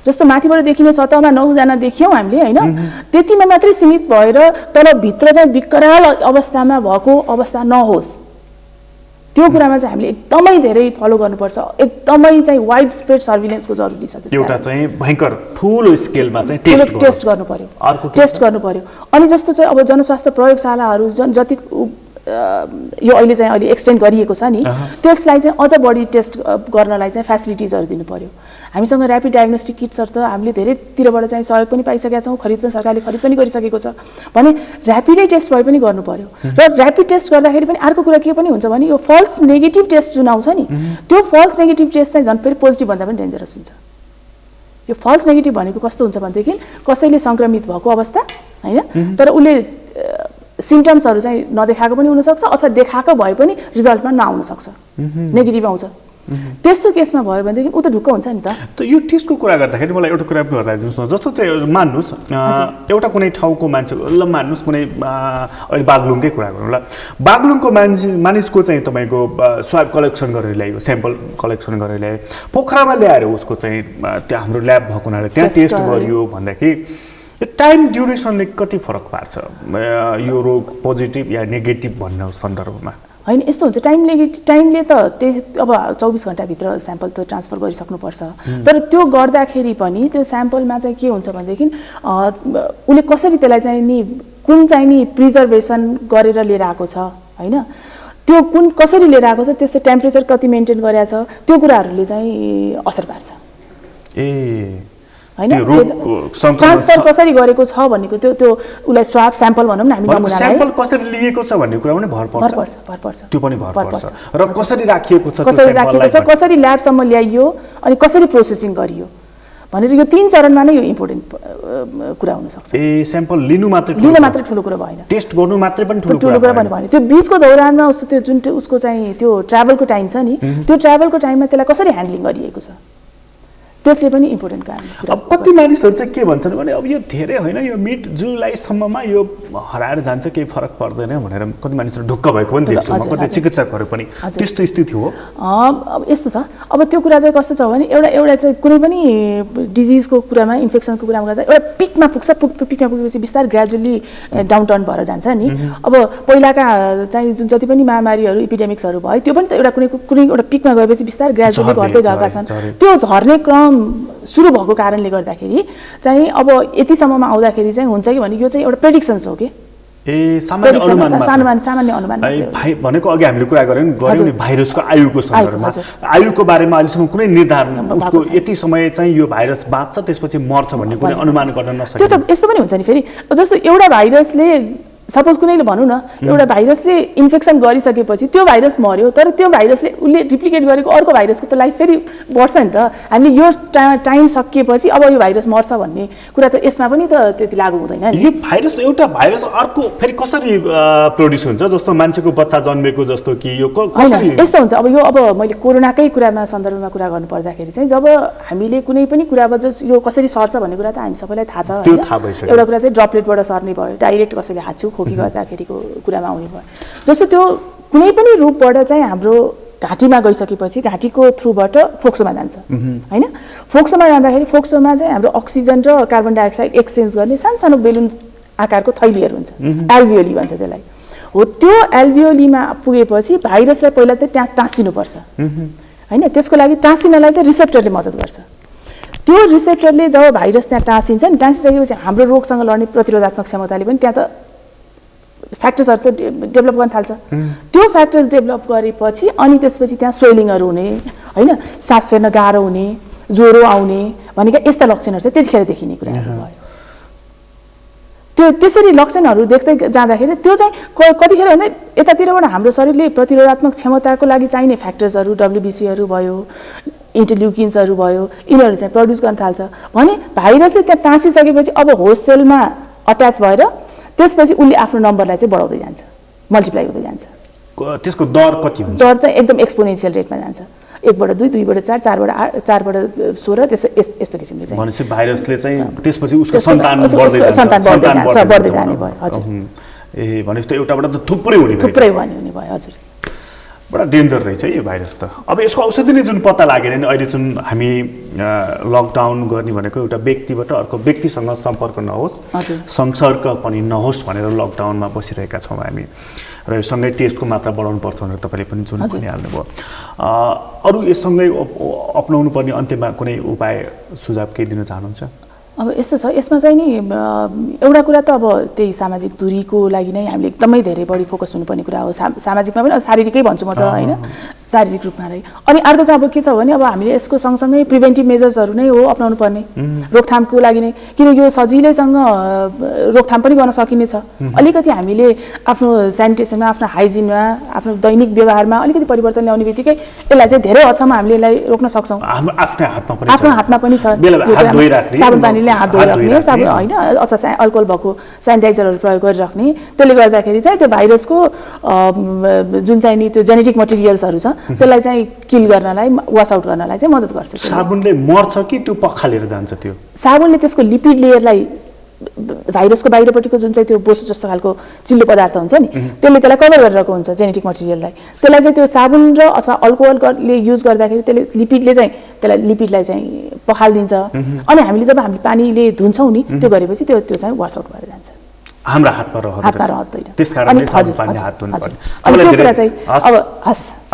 जस्तो माथिबाट देखिने सतहमा 9 जना देख्यौँ हामीले होइन, त्यतिमा मात्रै सीमित भएर तर भित्र चाहिँ विकराल अवस्थामा भएको अवस्था नहोस्, त्यो कुरामा चाहिँ हामीले एकदमै धेरै फलो गर्नुपर्छ। एकदमै चाहिँ वाइड स्प्रेड सर्भिलेन्सको जरुरी छ। एउटा चाहिँ भयङ्कर ठुलो स्केलमा चाहिँ टेस्ट गर्नु पर्यो। अनि जस्तो चाहिँ अब जनस्वास्थ्य प्रयोगशालाहरू जति यो अहिले एक्सटेन्ड गरिएको छ नि, त्यसलाई चाहिँ अझ बढी टेस्ट गर्नलाई चाहिँ फेसिलिटिजहरू दिनु पर्यो। हामीसँग ऱ्यापिड डायग्नोस्टिक किट्सहरू त हामीले धेरैतिरबाट चाहिँ सहयोग पनि पाइसकेका छौँ, सरकारले खरिद पनि गरिसकेको छ भने ऱ्यापिडै टेस्ट भए पनि गर्नु पर्यो। र ऱ्यापिड टेस्ट गर्दाखेरि पनि अर्को कुरा के पनि हुन्छ भने यो फल्स नेगेटिभ टेस्ट जुन आउँछ नि, त्यो फल्स नेगेटिभ टेस्ट चाहिँ झन् फेरि पोजिटिभ भन्दा पनि डेन्जरस हुन्छ। यो फल्स नेगेटिभ भनेको कस्तो हुन्छ भनेदेखि कसैले सङ्क्रमित भएको अवस्था होइन, तर उसले सिम्टम्सहरू चाहिँ नदेखाएको पनि हुनसक्छ अथवा देखाएको भए पनि रिजल्टमा नआउन सक्छ, नेगेटिभ आउँछ। त्यस्तो केसमा भयो भनेदेखि ऊ त ढुक्क हुन्छ नि त। यो टेस्टको कुरा गर्दाखेरि मलाई एउटा कुरा पनि बताइदिनुहोस् न, जस्तो चाहिँ मान्नुहोस् एउटा कुनै ठाउँको मान्छे ल मान्नुहोस् कुनै अहिले बागलुङकै कुरा गरौँ ल, बागलुङको मानिसको चाहिँ तपाईँको स्वाब कलेक्सन गरेर ल्यायो, स्याम्पल कलेक्सन गरेर ल्यायो, पोखरामा ल्याएर उसको चाहिँ त्यहाँ हाम्रो ल्याब भएको हुनाले त्यहाँ टेस्ट गरियो भन्दाखेरि टाइम ड्युरेसनले कति फरक पार्छ यो रोग पोजिटिभ या नेगेटिभ भन्ने सन्दर्भमा? होइन यस्तो हुन्छ, टाइमले त अब 24 घन्टाभित्र स्याम्पल त ट्रान्सफर गरिसक्नुपर्छ, तर त्यो गर्दाखेरि पनि त्यो स्याम्पलमा चाहिँ के हुन्छ भनेदेखि उसले कसरी त्यसलाई चाहिँ नि कुन चाहिँ नि प्रिजर्भेसन गरेर लिएर आएको छ होइन, त्यो कसरी लिएर आएको छ, त्यसको टेम्परेचर कति मेन्टेन गरेको छ, त्यो कुराहरूले चाहिँ असर पार्छ होइन। ट्रान्सफर कसरी गरेको छ भनेको त्यो उसलाई स्वाब स्याम्पल भनौँ न हामी नमुनालाई स्याम्पल कसरी लिएको छ भन्ने कुरा पनि भर पर्छ, त्यो पनि भर पर्छ र कसरी राखिएको छ, कसरी ल्याबसम्म ल्याइयो अनि कसरी प्रोसेसिङ गरियो भनेर यो 3 चरणमा नै यो इम्पोर्टेन्ट कुरा हुन सक्छ। स्याम्पल लिनु मात्रै ठुलो कुरा भएन, टेस्ट गर्नु मात्रै पनि ठुलो कुरा पनि भएन। त्यो बीचको दौरानमा त्यो जुन उसको चाहिँ त्यो ट्राभलको टाइम छ नि, त्यो ट्राभलको टाइममा त्यसलाई कसरी ह्यान्डलिङ गरिएको छ त्यसले पनि इम्पोर्टेन्ट काम। अब कति मानिसहरू चाहिँ के भन्छन् भने अब यो धेरै होइन, यो मिड जुलाईसम्ममा यो हराएर जान्छ, केही फरक पर्दैन भनेर कति मानिसहरू ढुक्क भएको पनि देख्छु म, कति चिकित्सकहरू पनि त्यस्तो स्थिति हो। अब यस्तो छ, अब त्यो कुरा चाहिँ कस्तो छ भने एउटा चाहिँ कुनै पनि डिजिजको कुरामा इन्फेक्सनको कुरामा गर्दा एउटा पिकमा पुग्छ, पिकमा पुगेपछि बिस्तारै ग्रेजुअली डाउन टाउन भएर जान्छ नि। अब पहिलाका चाहिँ जुन जति पनि महामारीहरू इपिडेमिक्सहरू भयो त्यो पनि त कुनै एउटा पिकमा गएपछि बिस्तारै ग्रेजुअली घट्दै गएका छन्। त्यो झर्ने क्रम सुरु भएको कारणले गर्दाखेरि चाहिँ अब यतिसम्ममा आउँदाखेरि चाहिँ हुन्छ कि भने यो चाहिँ एउटा प्रेडिक्सन्स हो कि सामान्य अनुमान भनेको अघि हामीले कुरा गऱ्यौँ नि भाइरसको आयुको सन्दर्भमा, आयुको बारेमा अहिलेसम्म कुनै निर्धारण उसको यति समय चाहिँ यो भाइरस बाँच्छ त्यसपछि मर्छ भन्ने कुनै अनुमान गर्न नसकिन्छ। त्यो त यस्तो पनि हुन्छ नि फेरि, जस्तो एउटा भाइरसले सपोज कुनैले भनौँ न एउटा भाइरसले इन्फेक्सन गरिसकेपछि त्यो भाइरस मर्यो, तर त्यो भाइरसले उसले रिप्लिकेट गरेको अर्को भाइरसको त लाइफ फेरि बढ्छ नि त। हामीले यो टाइम सकिएपछि अब यो भाइरस मर्छ भन्ने कुरा त यसमा पनि त त्यति लागु हुँदैन नि। यो भाइरस एउटा भाइरस अर्को फेरि कसरी प्रोड्युस हुन्छ, जस्तो मान्छेको बच्चा जन्मेको जस्तो कि यो कसरी? यस्तो हुन्छ, अब मैले कोरोनाकै कुरामा सन्दर्भमा कुरा गर्नु पर्दाखेरि चाहिँ जब हामीले कुनै पनि कुरामा यो कसरी सर्छ भन्ने कुरा त हामी सबैलाई थाहा छ होइन। एउटा कुरा चाहिँ ड्रपलेटबाट सर्ने भयो, डाइरेक्ट कसैले हाच्छुँ खोकी गर्दाखेरिको कुरामा आउने भयो। जस्तो त्यो कुनै पनि रूपबाट चाहिँ हाम्रो घाँटीमा गइसकेपछि घाँटीको थ्रुबाट फोक्सोमा जान्छ होइन। फोक्सोमा जाँदाखेरि फोक्सोमा चाहिँ हाम्रो अक्सिजन र कार्बन डाइअक्साइड एक्सचेन्ज गर्ने सानो बेलुन आकारको थैलीहरू हुन्छ, एल्भियोली भन्छ त्यसलाई। हो त्यो एल्भियोलीमा पुगेपछि भाइरसलाई पहिला चाहिँ त्यहाँ टाँसिनुपर्छ होइन। त्यसको लागि टाँसिनलाई चाहिँ रिसेप्टरले मद्दत गर्छ। त्यो रिसेप्टरले जब भाइरस त्यहाँ टाँसिन्छ नि, टाँसिसकेपछि हाम्रो रोगसँग लड्ने प्रतिरोधात्मक क्षमताले पनि त्यहाँ त फ्याक्टर्सहरू त डेभलप गर्न थाल्छ। त्यो फ्याक्टर्स डेभलप गरेपछि अनि त्यसपछि त्यहाँ स्वेलिङहरू हुने होइन, सास फेर्न गाह्रो हुने, ज्वरो आउने भनेका यस्ता लक्षणहरू चाहिँ त्यतिखेर देखिने कुराहरू भयो। त्यो त्यसरी लक्षणहरू देख्दै जाँदाखेरि त्यो चाहिँ कतिखेर भन्दा यतातिरबाट हाम्रो शरीरले प्रतिरोधात्मक क्षमताको लागि चाहिने फ्याक्टर्सहरू WBCहरू भयो, इन्टरल्युकिन्सहरू भयो यिनीहरू चाहिँ प्रड्युस गर्न थाल्छ भने भाइरसले त्यहाँ टाँसिसकेपछि अब होस्ट सेलमा अट्याच भएर त्यसपछि उसले आफ्नो नम्बरलाई चाहिँ बढाउँदै जान्छ मल्टिप्लाई हुँदै जान्छ त्यसको दर कति हुन्छ दर चाहिँ एकदम एक्सपोनेन्सियल रेटमा जान्छ 1 बाट 2 2 बाट 4 4 बाट 8 4 बाट 16 यस्तो किसिमले चाहिँ भनेपछि भाइरसले चाहिँ त्यसपछि उसको सन्तान बढ्दै जाने भयो हजुर ए भनेपछि त एउटाबाट त थुप्रै हुने भयो हजुर बडा डेन्जर रहेछ है यो भाइरस त अब यसको औषधि नै जुन पत्ता लागेन नि अहिले जुन हामी लकडाउन गर्ने भनेको एउटा व्यक्तिबाट अर्को व्यक्तिसँग सम्पर्क नहोस् संसर्क पनि नहोस् भनेर लकडाउनमा बसिरहेका छौँ हामी र यो सँगै टेस्टको मात्रा बढाउनु पर्छ भनेर तपाईँले पनि जुन भनिहाल्नुभयो अरू यससँगै अपनाउनु पर्ने अन्त्यमा कुनै उपाय सुझाव केही दिन चाहनुहुन्छ अब यस्तो छ यसमा चाहिँ नि एउटा कुरा त अब त्यही सामाजिक दूरीको लागि नै हामीले एकदमै धेरै बढी फोकस हुनुपर्ने कुरा हो सामाजिकमा पनि शारीरिकै भन्छु म त हैन शारीरिक रूपमा नै अनि अर्को चाहिँ अब के छ भने अब हामीले यसको सँगसँगै प्रिभेन्टिभ मेजर्सहरू नै हो अपनाउनु पर्ने रोकथामको लागि नै किनकि यो सजिलैसँग रोकथाम पनि गर्न सकिने छ अलिकति हामीले आफ्नो स्यानिटेसनमा आफ्नो हाइजिनमा आफ्नो दैनिक व्यवहारमा अलिकति परिवर्तन ल्याउने बित्तिकै यसलाई चाहिँ धेरै हदसम्म हामीले यसलाई रोक्न सक्छौँ आफ्नो हातमा पनि छ साबुन पानीले हात धोइराख्ने साबुन हैन अथवा अल्कोहल भएको सेनिटाइजरहरू प्रयोग गरिराख्ने त्यसले गर्दाखेरि चाहिँ त्यो भाइरसको जुन चाहिँ नि त्यो जेनेटिक मटेरियल्सहरू छ त्यसलाई चाहिँ किल गर्नलाई वास आउट गर्नलाई चाहिँ मद्दत गर्छ साबुनले मर्छ कि त्यो पखालेर जान्छ त्यो साबुनले त्यसको लिपिड लेयरलाई भाइरसको बाहिरपट्टिको जुन चाहिँ त्यो बोसो जस्तो खालको चिल्लो पदार्थ हुन्छ नि त्यसले त्यसलाई कभर गरिरहेको हुन्छ जेनेटिक मटेरियललाई त्यसलाई चाहिँ त्यो साबुन र अथवा अल्कोहलले युज गर्दाखेरि त्यसले लिपिडलाई चाहिँ पखालिदिन्छ अनि हामीले जब हामीले पानीले धुन्छौँ नि त्यो गरेपछि त्यो चाहिँ वास आउट भएर जान्छ हाम्रो हातमा रहँदैन त्यसकारणले साबुन पानी हात धुनुपर्छ अनि त्यो कुरा चाहिँ अब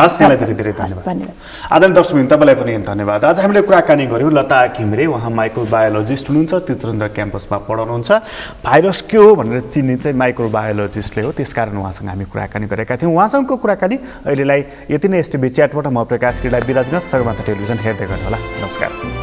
यहाँलाई धेरै धन्यवाद आदरणीय दर्शकबिन तपाईँलाई पनि धन्यवाद आज हामीले कुराकानी गऱ्यौँ लता घिमिरे उहाँ माइक्रोबायोलोजिस्ट हुनुहुन्छ त्रिचन्द्र क्याम्पसमा पढाउनुहुन्छ भाइरस के हो भनेर चिन्ने चाहिँ माइक्रोबायोलोजिस्टले हो त्यसकारण उहाँसँग हामी कुराकानी गरेका थियौँ उहाँसँगको कुराकानी अहिलेलाई यति नै एसटिभी च्याटबाट म प्रकाश गिरीलाई बिदा दिन सगरमाथा टेलिभिजन हेर्दै गर्नुहोला नमस्कार